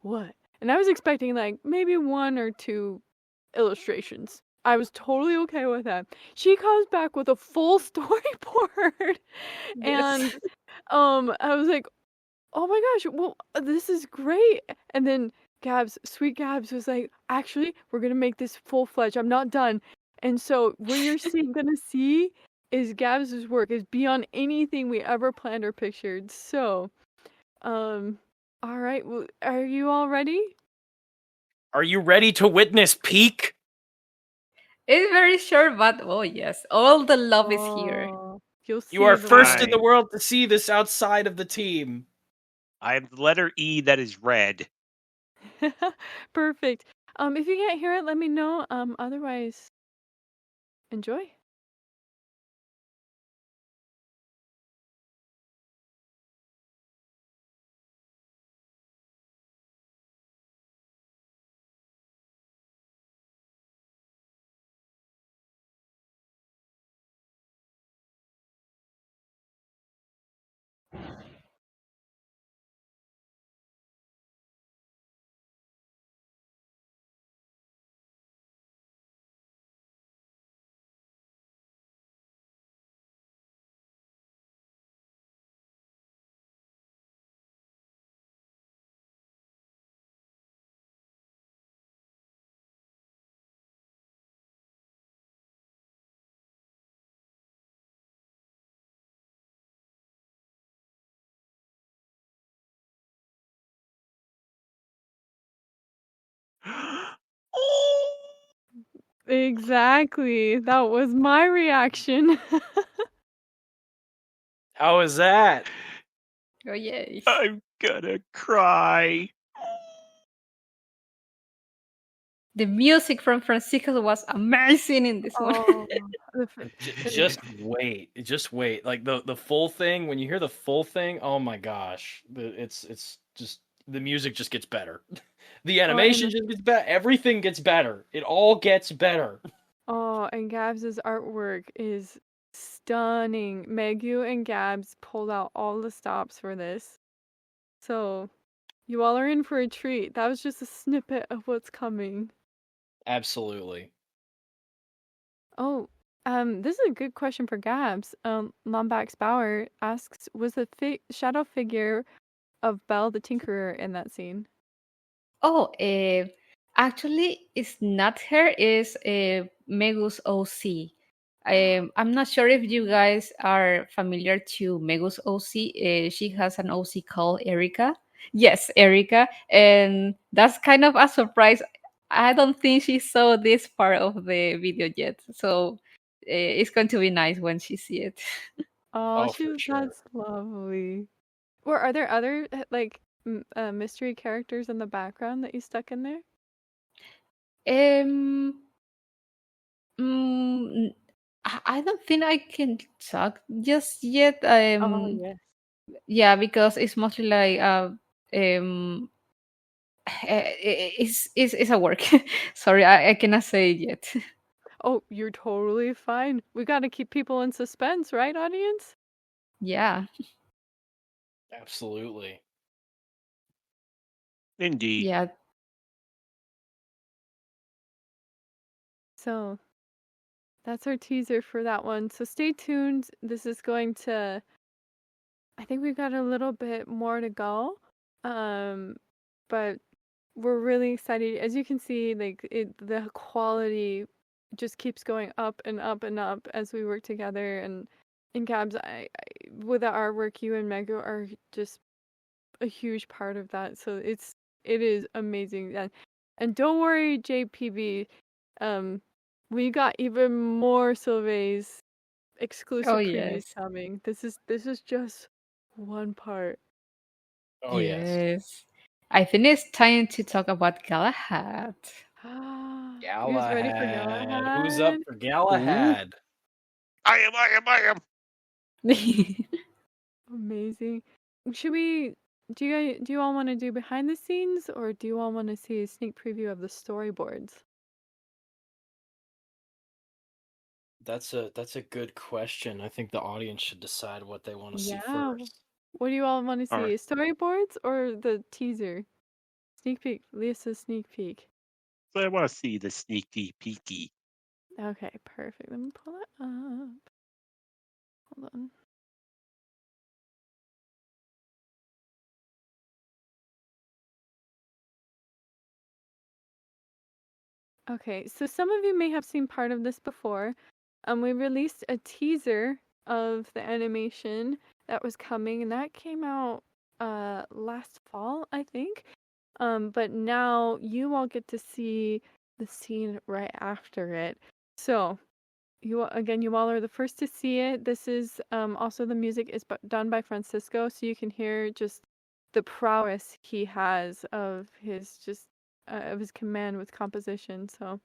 what? And I was expecting like maybe one or two illustrations. I was totally okay with that. She comes back with a full storyboard, Yes. and I was like, "Oh my gosh, well, this is great." And then sweet Gabs was like, "Actually, we're gonna make this full-fledged. I'm not done." And so what you're gonna see is Gabs's work is beyond anything we ever planned or pictured. So, um, all right, well, are you all ready? Are you ready to witness peak? It's very short, but oh yes, all the love is here. Oh, you'll You see are the first love. in the world to see this outside of the team. I am the letter E that is red. Perfect. If you can't hear it, let me know. Otherwise, enjoy. Exactly. That was my reaction. How is that? Oh yay. I'm gonna cry. The music from Francisco was amazing in this one. Oh, the f- Just wait. Just wait. Like the full thing, when you hear the full thing, oh my gosh. It's just the music just gets better. The and animation just gets better. Everything gets better. It all gets better. and Gabs's artwork is stunning. Megu and Gabs pulled out all the stops for this. So, you all are in for a treat. That was just a snippet of what's coming. Absolutely. Oh, this is a good question for Gabs. Lombax Bauer asks, was the shadow figure of Belle the Tinkerer in that scene? Oh, actually, it's not her. It's Megu's OC. I'm not sure if you guys are familiar to Megu's OC. She has an OC called Erica. Yes, Erica, and that's kind of a surprise. I don't think she saw this part of the video yet, so it's going to be nice when she see it. Oh, For sure. that's lovely. Or are there other mystery characters in the background that you stuck in there? Um, mm, I don't think I can talk just yet. Oh, yes. Yeah, because it's mostly like it's a work. Sorry, I cannot say it yet. Oh, you're totally fine. We got to keep people in suspense, right, audience? Yeah, Absolutely. Indeed. yeah. So, that's our teaser for that one. So stay tuned. This is going to I think we've got a little bit more to go. But we're really excited. As you can see, the quality just keeps going up and up and up as we work together. And Gabs, with the artwork, you and Mego are just a huge part of that. So it is amazing. And don't worry, JPB, we got even more Silvaze Oh exclusive previews yes, coming. This is just one part. Oh yes. yes. I think it's time to talk about Galahad. You guys ready for Galahad. Who's up Galahad? for Ooh. Galahad? I am. Amazing. Should we do you all want to do behind the scenes, or do you all want to see a sneak preview of the storyboards? That's a good question. I think the audience should decide what they want to see Yeah. first. What do you all want to All right. see? Storyboards or the teaser? Sneak peek. Lisa's sneak peek. So I want to see the sneaky peeky. Okay, perfect. Let me pull it up. Hold on. Okay, so some of you may have seen part of this before. We released a teaser of the animation that was coming, and that came out last fall, I think. But now you all get to see the scene right after it. So you all are the first to see it. This is also the music is done by Francisco, so you can hear just the prowess he has of his command with composition. So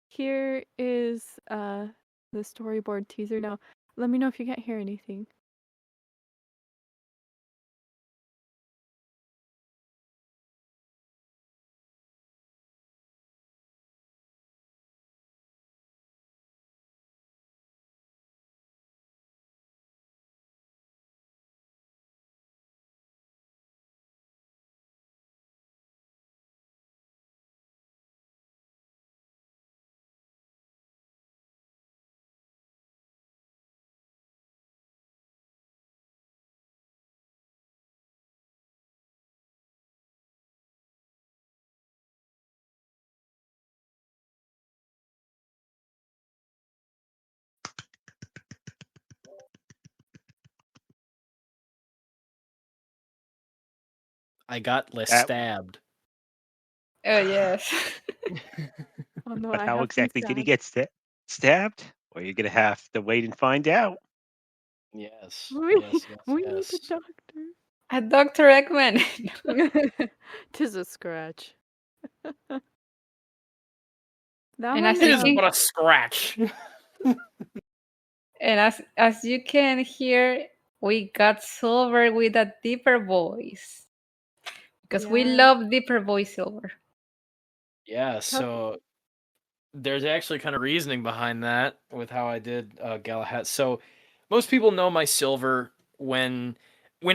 here is the storyboard teaser. Now, let me know if you can't hear anything. I got less That stabbed. Oh yes. Oh no, But I how have some exactly did he sad. get stabbed? Well, you're gonna have to wait and find out. Yes, We yes, yes, we need the yes. doctor. A Dr. Eggman. Tis a scratch. That And one, as It you is can but a scratch. and as you can hear, we got Silver with a deeper voice. Because we yeah. love deeper voice Silver. Yeah, Tell- so there's actually kind of reasoning behind that with how I did Galahad. So most people know my Silver when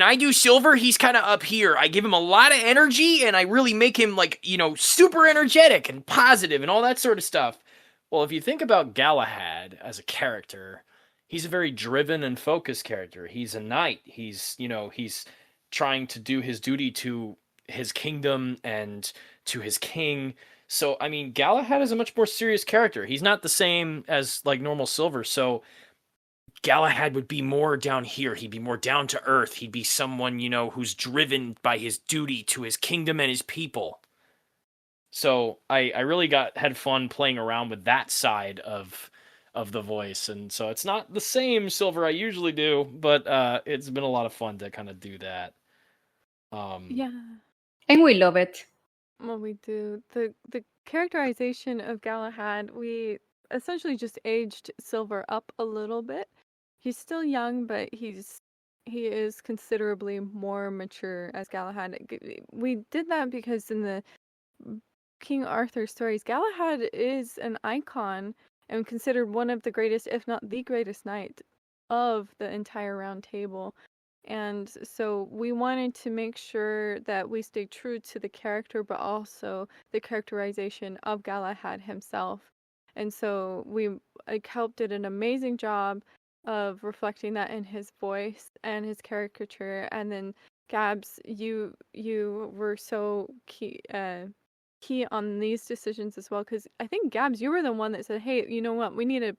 I do Silver, he's kind of up here. I give him a lot of energy and I really make him like, super energetic and positive and all that sort of stuff. Well, if you think about Galahad as a character, he's a very driven and focused character. He's a knight. He's trying to do his duty to his kingdom and to his king. So, I mean, Galahad is a much more serious character. He's not the same as like normal Silver. So, Galahad would be more down here. He'd be more down to earth. He'd be someone, who's driven by his duty to his kingdom and his people. So I really had fun playing around with that side of the voice. And so it's not the same Silver I usually do, but it's been a lot of fun to kind of do that. Yeah. And we love it. Well, we do. The characterization of Galahad, we essentially just aged Silver up a little bit. He's still young, but he is considerably more mature as Galahad. We did that because in the King Arthur stories, Galahad is an icon and considered one of the greatest, if not the greatest knight of the entire Round Table. And so we wanted to make sure that we stay true to the character, but also the characterization of Galahad himself. And so DietDrKelp did an amazing job of reflecting that in his voice and his caricature. And then Gabs, you were so key on these decisions as well, because I think Gabs, you were the one that said, "Hey, you know what? We need to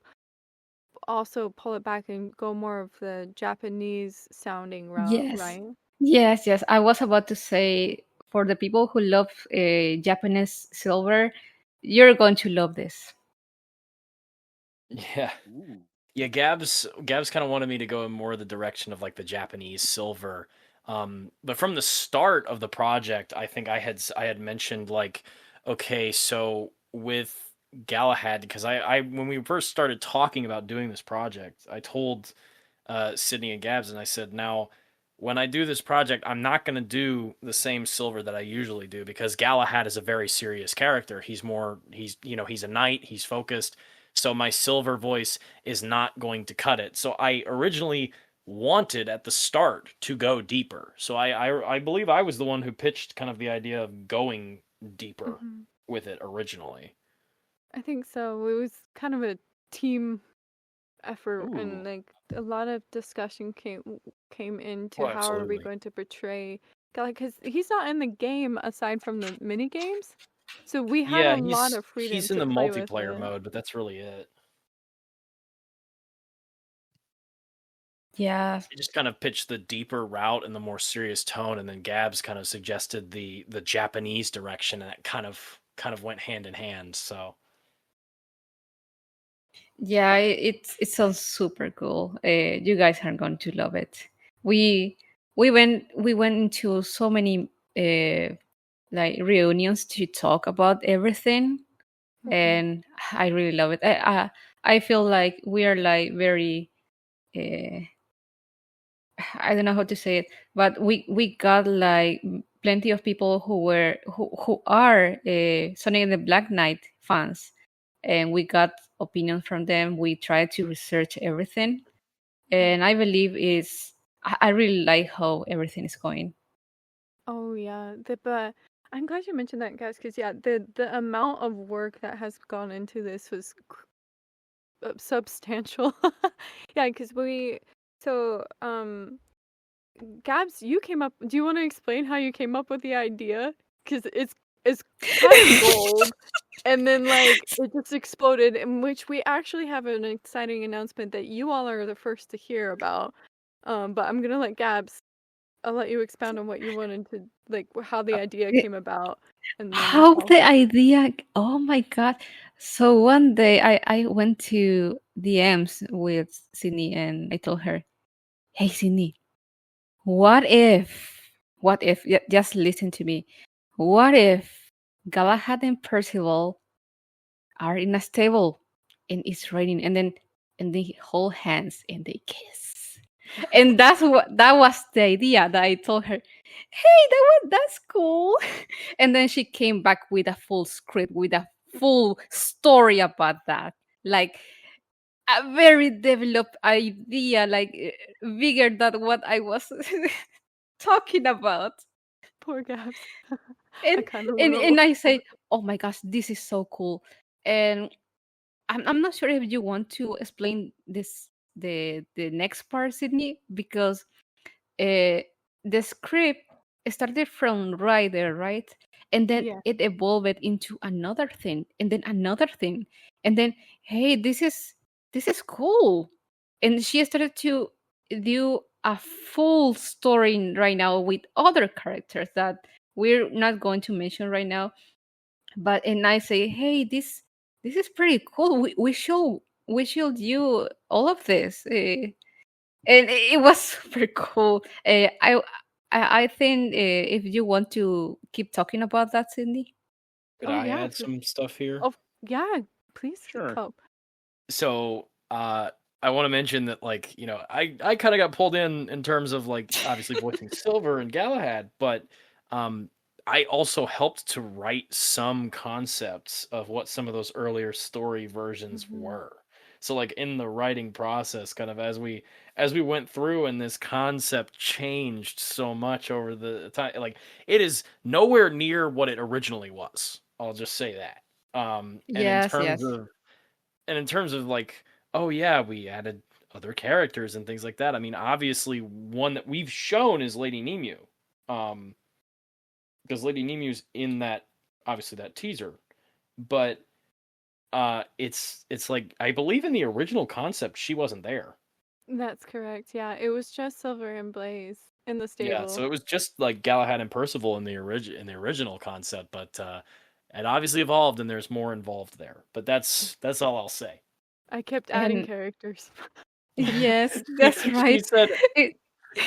also pull it back and go more of the Japanese sounding route, Yes. right?" Yes. I was about to say, for the people who love Japanese Silver, you're going to love this. Yeah. Ooh. Yeah, Gabs kind of wanted me to go in more the direction of like the Japanese Silver. But from the start of the project, I think I had mentioned like, okay, so with Galahad, because I when we first started talking about doing this project, I told Sydney and Gabs, and I said, now when I do this project, I'm not going to do the same Silver that I usually do because Galahad is a very serious character. He's a knight. He's focused. So my Silver voice is not going to cut it. So I originally wanted at the start to go deeper. So I believe I was the one who pitched kind of the idea of going deeper Mhm. with it originally. I think so. It was kind of a team effort, Ooh. and like a lot of discussion came into Oh, how are we absolutely. going to portray Galahad, because he's not in the game aside from the mini games. So we had Yeah, a lot of freedom he's in to the play with multiplayer it. mode, but that's really it. Yeah. I just kind of pitched the deeper route and the more serious tone, and then Gabs kind of suggested the Japanese direction, and it kind of went hand in hand. So Yeah, it sounds super cool. You guys are going to love it. We went into so many like reunions to talk about everything, Mhm. and I really love it. I feel like we are like very I don't know how to say it, but we got like plenty of people who are Sonic and the Black Knight fans, and we got opinions from them. We tried to research everything, and I believe I really like how everything is going. Oh yeah, but I'm glad you mentioned that, guys, because yeah, the amount of work that has gone into this was substantial. Yeah, because Gabs, you came up. Do you want to explain how you came up with the idea? Because it's kind of gold, and then like it just exploded. In which we actually have an exciting announcement that you all are the first to hear about. But I'm gonna let Gabs I'll let you expound on what you wanted to, like, how the idea Yeah. came about, and then How I'll... the idea? Oh my god! So one day I went to DMs with Sydney and I told her, "Hey Sydney, what if? Just listen to me. What if Galahad and Percival are in a stable and it's raining, and they hold hands and they kiss?" And that was the idea that I told her. Hey, that's cool. And then she came back with a full script, with a full story about that, like a very developed idea, like bigger than what I was talking about. Poor Gabs. I And kind of and want and to... I say, oh my gosh, this is so cool. And I'm not sure if you want to explain this the next part, Sydney, because the script started from right there, right? And then Yeah. it evolved into another thing, and then another thing, and then hey, this is cool. And she started to do a full story right now with other characters that we're not going to mention right now. But and I say, hey, this is pretty cool. We should do all of this. And it was super cool. I think if you want to keep talking about that, Cindy. Could Oh I yeah. add some stuff here? Oh yeah. Please, Sure. Kelp. So I want to mention that, like, you know, I kind of got pulled in terms of, like, obviously voicing Silver and Galahad, but I also helped to write some concepts of what some of those earlier story versions were. So, like, in the writing process, kind of as we went through, and this concept changed so much over the time, like, it is nowhere near what it originally was. I'll just say that. And in Yes, terms yes. of like, oh yeah, we added other characters and things like that. I mean, obviously, one that we've shown is Lady Nemu, because Lady Nemu's in that, obviously, that teaser, but it's like, I believe in the original concept she wasn't there. That's correct. Yeah, it was just Silver and Blaze in the Yeah, stable. so it was just like Galahad and Percival in the original concept, but it obviously evolved, and there's more involved there. But that's all I'll say. I kept adding And characters. yes, that's She right. said, It-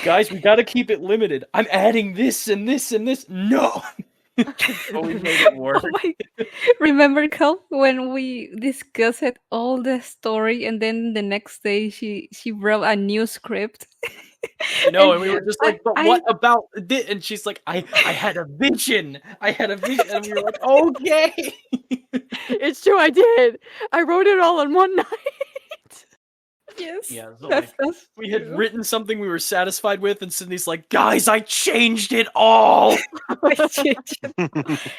guys, we got to keep it limited. I'm adding this and this and this. No. But we made it work. Oh my! Remember, Cal, when we discussed all the story, and then the next day she wrote a new script. I know, And and we were just like, but I what about this? And she's like, I had a vision. I had a vision. And we were like, okay. It's true, I did. I wrote it all in one night. yes, Yeah, so that's like, we had true. written something we were satisfied with, and Sydney's like, guys, I changed it all.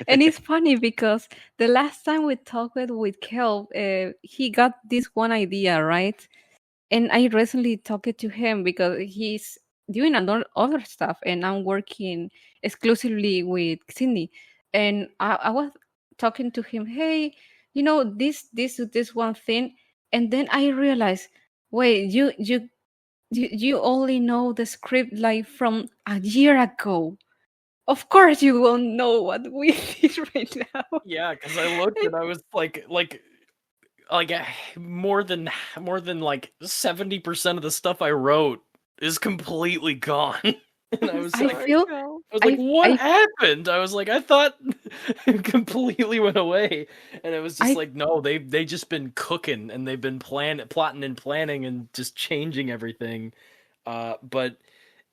And it's funny because the last time we talked with Kel, he got this one idea, right? And I recently talked to him because he's doing other stuff, and I'm working exclusively with Cindy. And I was talking to him, hey, this one thing, and then I realized, wait, you only know the script like from a year ago. Of course, you won't know what we did right now. Yeah, because I looked and I was like more than like 70% of the stuff I wrote is completely gone. And I was I like, feel what I happened? I was like, I thought it completely went away. And it was just I like, no, they just been cooking, and they've been plotting and planning and just changing everything. But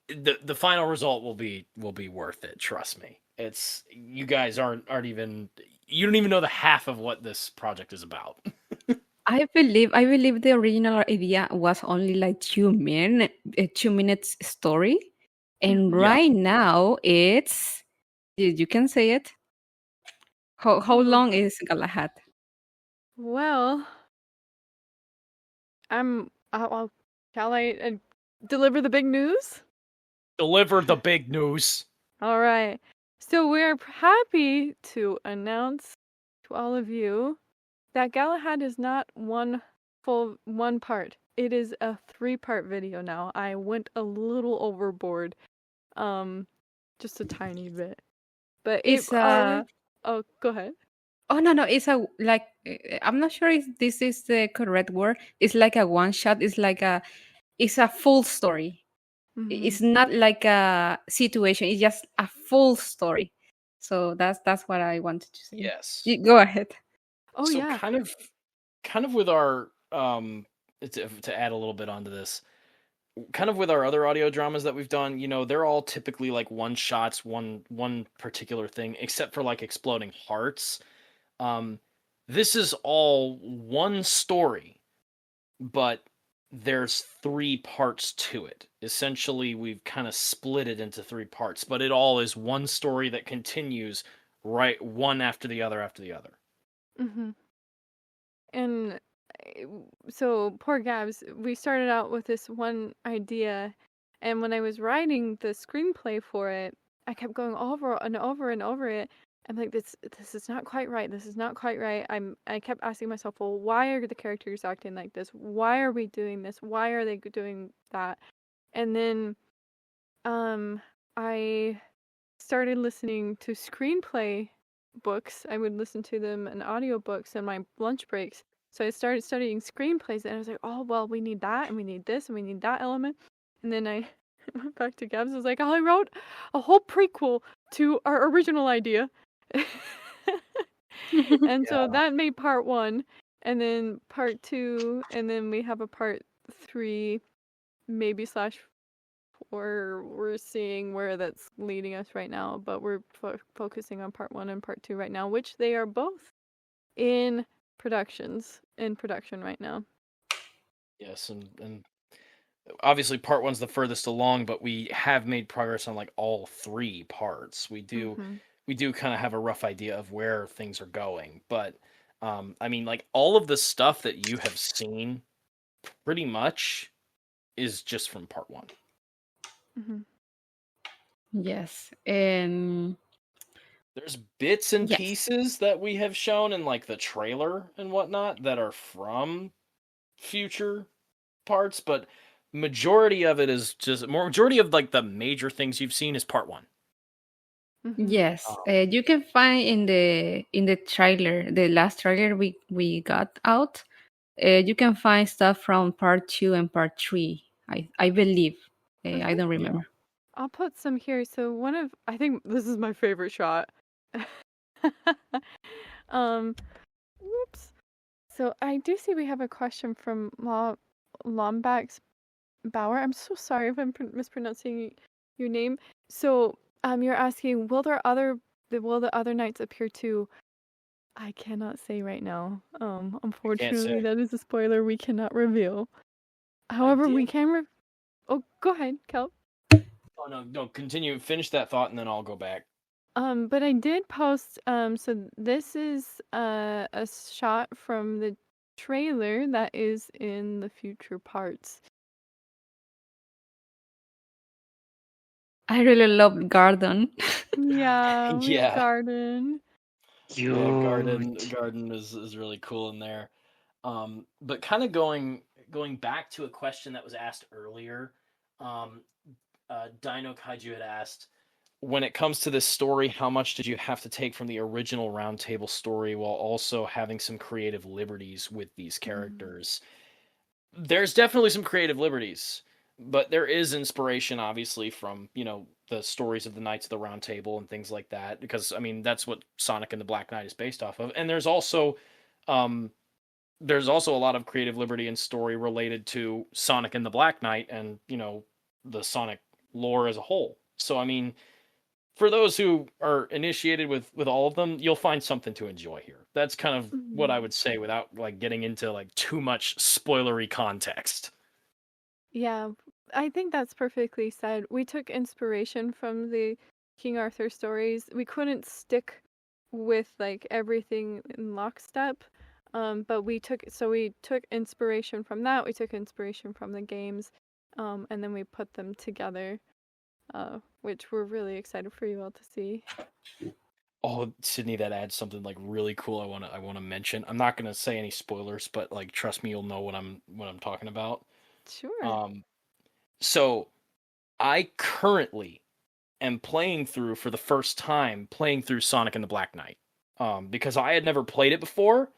the final result will be worth it. Trust me. It's, you guys aren't even, you don't even know the half of what this project is about. I believe the original idea was only like 2 minutes, a 2 minutes story, and Mhm. Yeah. right now it's you can say it. How long is Galahad? Well, shall I deliver the big news? Deliver the big news. All right. So we're happy to announce to all of you that Galahad is not one part. It is a 3-part video now. I went a little overboard. just a tiny bit. But It's oh, go ahead. Oh no, it's a like I'm not sure if this is the correct word. It's like a one shot. It's a full story. It's not like a situation. It's just a full story. So that's what I wanted to say. Yes. Go ahead. Oh so yeah. kind of with our to add a little bit onto this, kind of with our other audio dramas that we've done, they're all typically like one shots, one particular thing, except for like Exploding Hearts. This is all one story, but there's 3 parts to it. Essentially, we've kind of split it into 3 parts, but it all is one story that continues right one after the other after the other. And so poor Gabs, we started out with this one idea, and when I was writing the screenplay for it, I kept going over and over and over it. I'm like, this is not quite right. This is not quite right. I kept asking myself, well, why are the characters acting like this? Why are we doing this? Why are they doing that? And then I started listening to screenplay books. I would listen to them in audiobooks in my lunch breaks. So I started studying screenplays, and I was like, oh, well, we need that, and we need this, and we need that element. And then I went back to Gabs. I was like, oh, I wrote a whole prequel to our original idea. And so that made part 1, and then part 2, and then we have a part 3, maybe /4. We're seeing where that's leading us right now, but we're focusing on part 1 and part 2 right now, which they are both in production right now. Yes, and obviously part 1's the furthest along, but we have made progress on like all 3 parts. We do kind of have a rough idea of where things are going, but I mean, like, all of the stuff that you have seen pretty much is just from part 1. Yes. There's bits and pieces that we have shown in like the trailer and whatnot that are from future parts, but majority of it is majority of like the major things you've seen is part 1. Yes, you can find in the trailer, the last trailer we got out. You can find stuff from part 2 and part 3. I believe. I don't remember. Yeah. I'll put some here. So I think this is my favorite shot. Whoops. So I do see we have a question from Lombax Bauer. I'm so sorry if I'm mispronouncing your name. So you're asking, will the other knights appear too? I cannot say right now. Unfortunately, that is a spoiler we cannot reveal. However, we can. Oh, go ahead, Kelp. Oh no! Continue. Finish that thought, and then I'll go back. But I did post. So this is a shot from the trailer that is in the future parts. I really love Garden. Yeah. Garden. Garden is really cool in there. But kind of going back to a question that was asked earlier, Dino Kaiju had asked, when it comes to this story, how much did you have to take from the original Roundtable story while also having some creative liberties with these characters? There's definitely some creative liberties, but there is inspiration, obviously, from, the stories of the Knights of the Round Table and things like that, because, I mean, that's what Sonic and the Black Knight is based off of. And there's also a lot of creative liberty and story related to Sonic and the Black Knight and, the Sonic lore as a whole. So, I mean, for those who are initiated with all of them, you'll find something to enjoy here. That's kind of what I would say without like getting into like too much spoilery context. Yeah, I think that's perfectly said. We took inspiration from the King Arthur stories. We couldn't stick with like everything in lockstep. But we took inspiration from that. We took inspiration from the games, and then we put them together, which we're really excited for you all to see. Oh, Sydney, that adds something like really cool. I want to mention. I'm not gonna say any spoilers, but like trust me, you'll know what I'm talking about. Sure. So, I currently am playing through for the first time, playing through Sonic and the Black Knight, because I had never played it before,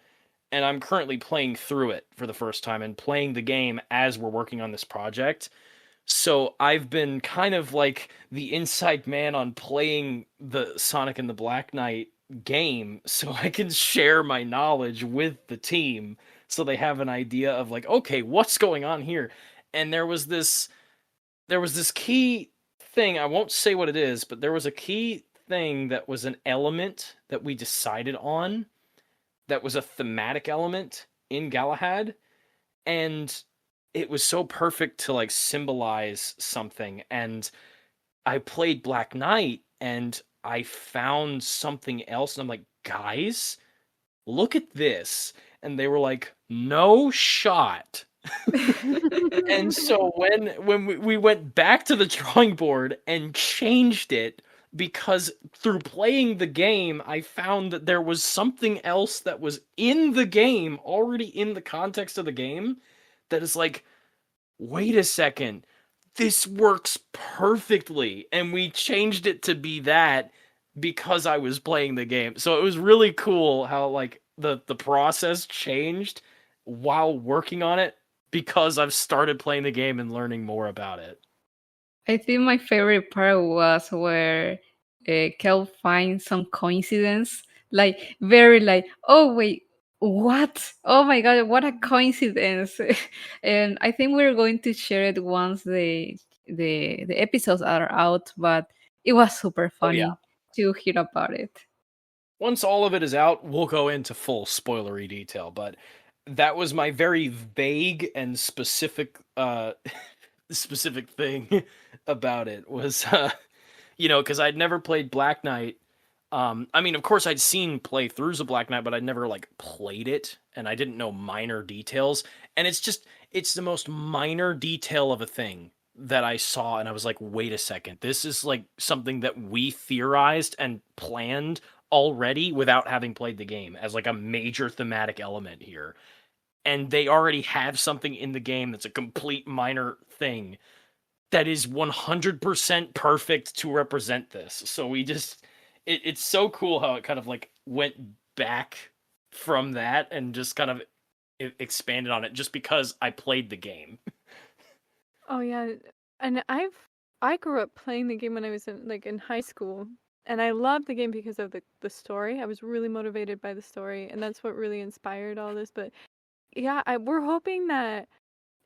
and I'm currently playing through it for the first time and playing the game as we're working on this project. So I've been kind of like the inside man on playing the Sonic and the Black Knight game, so I can share my knowledge with the team so they have an idea of like, okay, what's going on here? And there was this key thing, I won't say what it is, but there was a key thing that was an element that we decided on that was a thematic element in Galahad, and it was so perfect to like symbolize something. And I played Black Knight and I found something else, and I'm like, guys, look at this. And they were like, no shot. And so when we went back to the drawing board and changed it, because through playing the game I found that there was something else that was in the game, already in the context of the game, that is like, wait a second, this works perfectly. And we changed it to be that because I was playing the game. So it was really cool how like the process changed while working on it, because I've started playing the game and learning more about it. I think my favorite part was where Kel finds some coincidence, like very like, oh wait, what? Oh my god, what a coincidence! And I think we're going to share it once the episodes are out. But it was super Oh yeah. funny to hear about it. Once all of it is out, we'll go into full spoilery detail, but that was my very vague and specific specific thing about it was because I'd never played Black Knight. I mean, of course I'd seen playthroughs of Black Knight, but I'd never like played it, and I didn't know minor details. And it's the most minor detail of a thing that I saw, and I was like, wait a second, this is like something that we theorized and planned already without having played the game as like a major thematic element here. And they already have something in the game that's a complete minor thing that is 100% perfect to represent this. So it's so cool how it kind of like went back from that and just kind of expanded on it just because I played the game. Oh yeah, and I grew up playing the game when I was in high school, and I loved the game because of the story. I was really motivated by the story, and that's what really inspired all this. But yeah, we're hoping that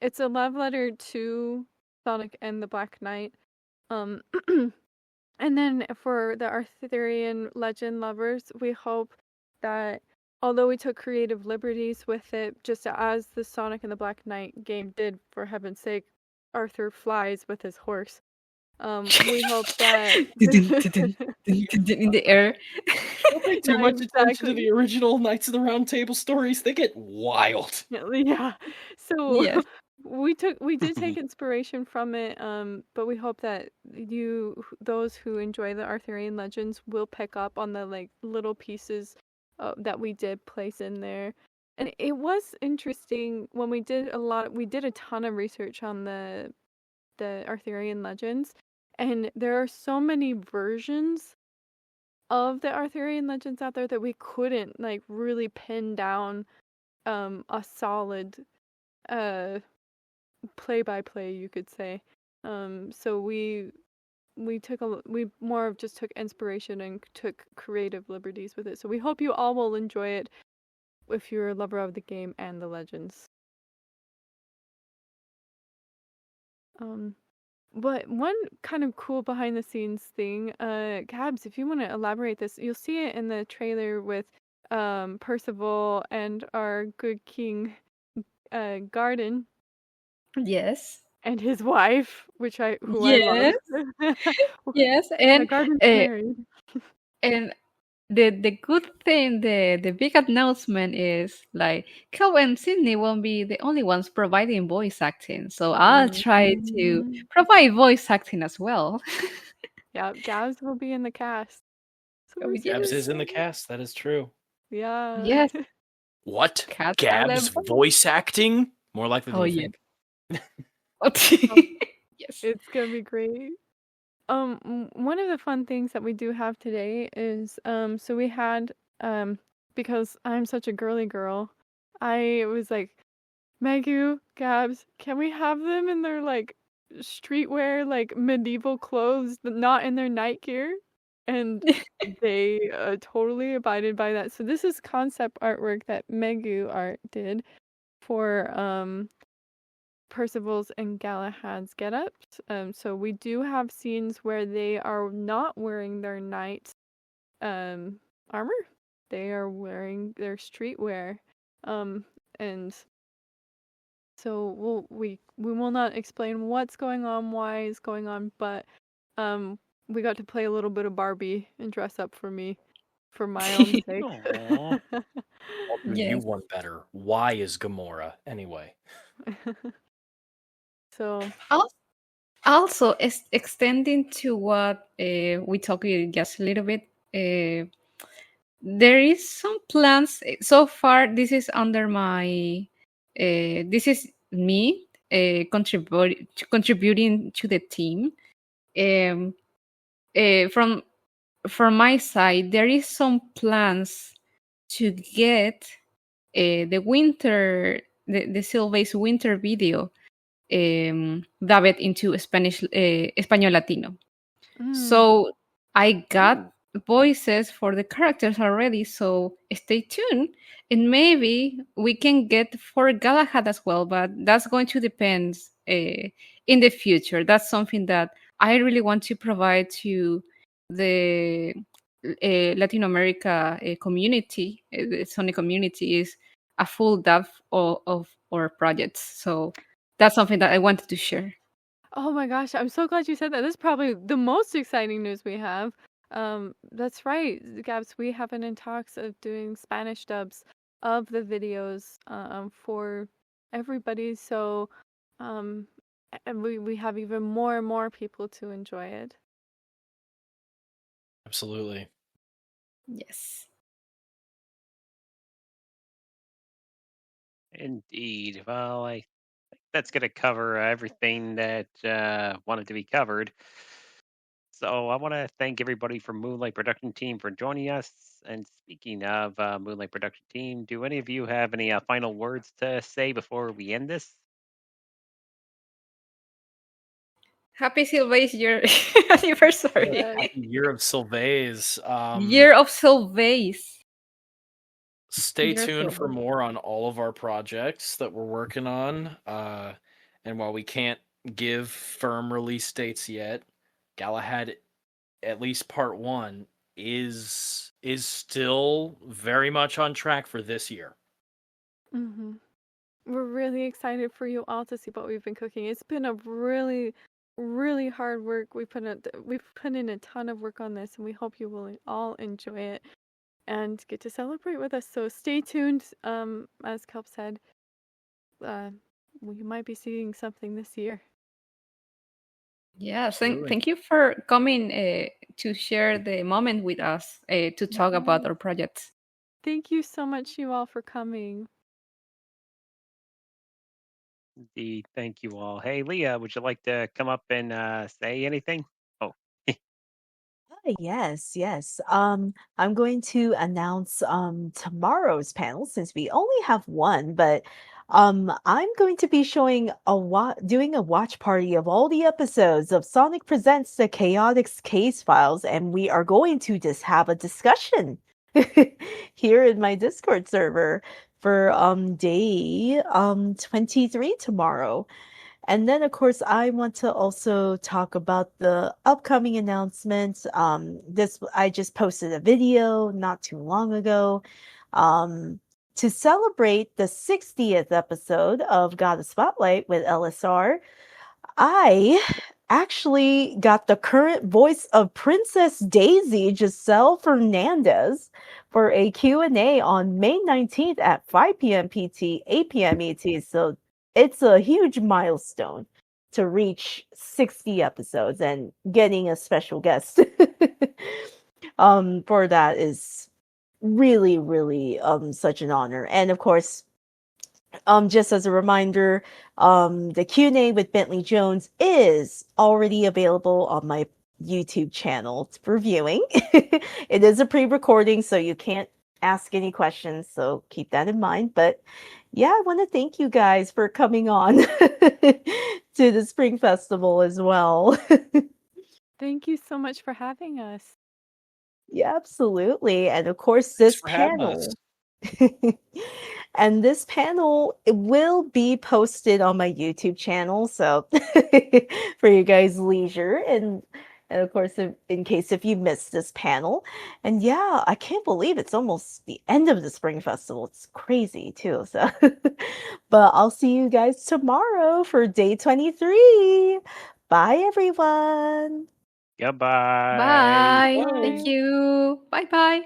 it's a love letter to Sonic and the Black Knight. Um, and then for the Arthurian legend lovers, we hope that although we took creative liberties with it, just as the Sonic and the Black Knight game did, for heaven's sake, Arthur flies with his horse. We hope that In the air. Don't pay too Yeah, much attention to exactly. the original Knights of the Round Table stories. They get wild. Yeah. So Yes. we did take inspiration from it, but we hope that those who enjoy the Arthurian legends will pick up on the like little pieces that we did place in there. And it was interesting when we did a ton of research on the Arthurian legends, and there are so many versions of the Arthurian legends out there that we couldn't like really pin down a solid play by play, you could say. So we more of just took inspiration and took creative liberties with it. So we hope you all will enjoy it if you're a lover of the game and the legends. But one kind of cool behind the scenes thing, Gabs, if you want to elaborate this, you'll see it in the trailer with Percival and our good king Garden Yes. and his wife, I Yes. love. Yes. Garden's married. And the good thing, the big announcement is like Kel and Sydney won't be the only ones providing voice acting. So I'll try to provide voice acting as well. Yeah, Gabs will be in the cast. So Oh, Gabs is yes. in the cast, that is true. Yeah. Yes. What? Cats Gabs are voice acting? More likely than Oh you yeah. think. Yes. It's gonna be great. one of the fun things that we do have today is so we had because I'm such a girly girl, I was like, Megu, Gabs, can we have them in their like streetwear, like medieval clothes, but not in their night gear? And they totally abided by that. So this is concept artwork that Megu Art did for Percival's and Galahad's get-ups. So we do have scenes where they are not wearing their knight armor. They are wearing their streetwear. And so we will not explain what's going on, why it's going on, but we got to play a little bit of Barbie and dress up for me for my own sake. Aw. I'll do you Yes. one better. Why is Gamora anyway? So Also, extending to what we talked just a little bit, there is some plans. So far, this is under my. This is me contributing to the team. From my side, there is some plans to get the Silvaze winter video dubbed into Spanish, Español Latino. So I got voices for the characters already, so stay tuned. And maybe we can get for Galahad as well, but that's going to depend in the future. That's something that I really want to provide to the Latin America community. The Sony community is a full dub of our projects. So that's something that I wanted to share. Oh my gosh, I'm so glad you said that. This is probably the most exciting news we have. That's right, Gabs. We have been in talks of doing Spanish dubs of the videos for everybody. So and we have even more and more people to enjoy it. Absolutely. Yes. Indeed. Well, I think that's going to cover everything that wanted to be covered. So I want to thank everybody from Moonlight Production Team for joining us. And speaking of Moonlight Production Team, do any of you have any final words to say before we end this? Happy Silvaze year anniversary. Yes. Year of Silvaze. Year of Silvaze. Stay Year of tuned for Silvaze. more on all of our projects that we're working on. And while we can't give firm release dates yet, Galahad, at least part 1, is still very much on track for this year. Mm-hmm. We're really excited for you all to see what we've been cooking. It's been a really, really hard work. We've put in a ton of work on this, and we hope you will all enjoy it and get to celebrate with us. So stay tuned. As Kelp said, we might be seeing something this year. Yeah, Absolutely. thank you for coming to share the moment with us to talk about our projects. Thank you so much, you all, for coming. Indeed. Thank you all. Hey, Leah, would you like to come up and say anything? Oh, Yes. I'm going to announce tomorrow's panel since we only have one, but I'm going to be showing doing a watch party of all the episodes of Sonic Presents the Chaotic Case Files, and we are going to just have a discussion here in my Discord server for day 23 tomorrow. And then, of course, I want to also talk about the upcoming announcements. I just posted a video not too long ago to celebrate the 60th episode of God of Spotlight with LSR. I actually got the current voice of Princess Daisy, Giselle Fernandez, for a Q&A on May 19th at 5 p.m. PT, 8 p.m. ET. So it's a huge milestone to reach 60 episodes, and getting a special guest for that is really, really such an honor. And of course, just as a reminder, the Q&A with Bentley Jones is already available on my YouTube channel for viewing. It is a pre-recording, so you can't ask any questions, so keep that in mind. But yeah, I want to thank you guys for coming on to the Spring Festival as well. Thank you so much for having us. Yeah, absolutely. And of course, Thanks this for having us. panel. And this panel it will be posted on my YouTube channel, so for you guys' leisure, and of course, in case if you missed this panel. And yeah, I can't believe it's almost the end of the Spring Festival. It's crazy too. So, but I'll see you guys tomorrow for day 23. Bye, everyone. Goodbye. Bye. Bye. Thank you. Bye bye.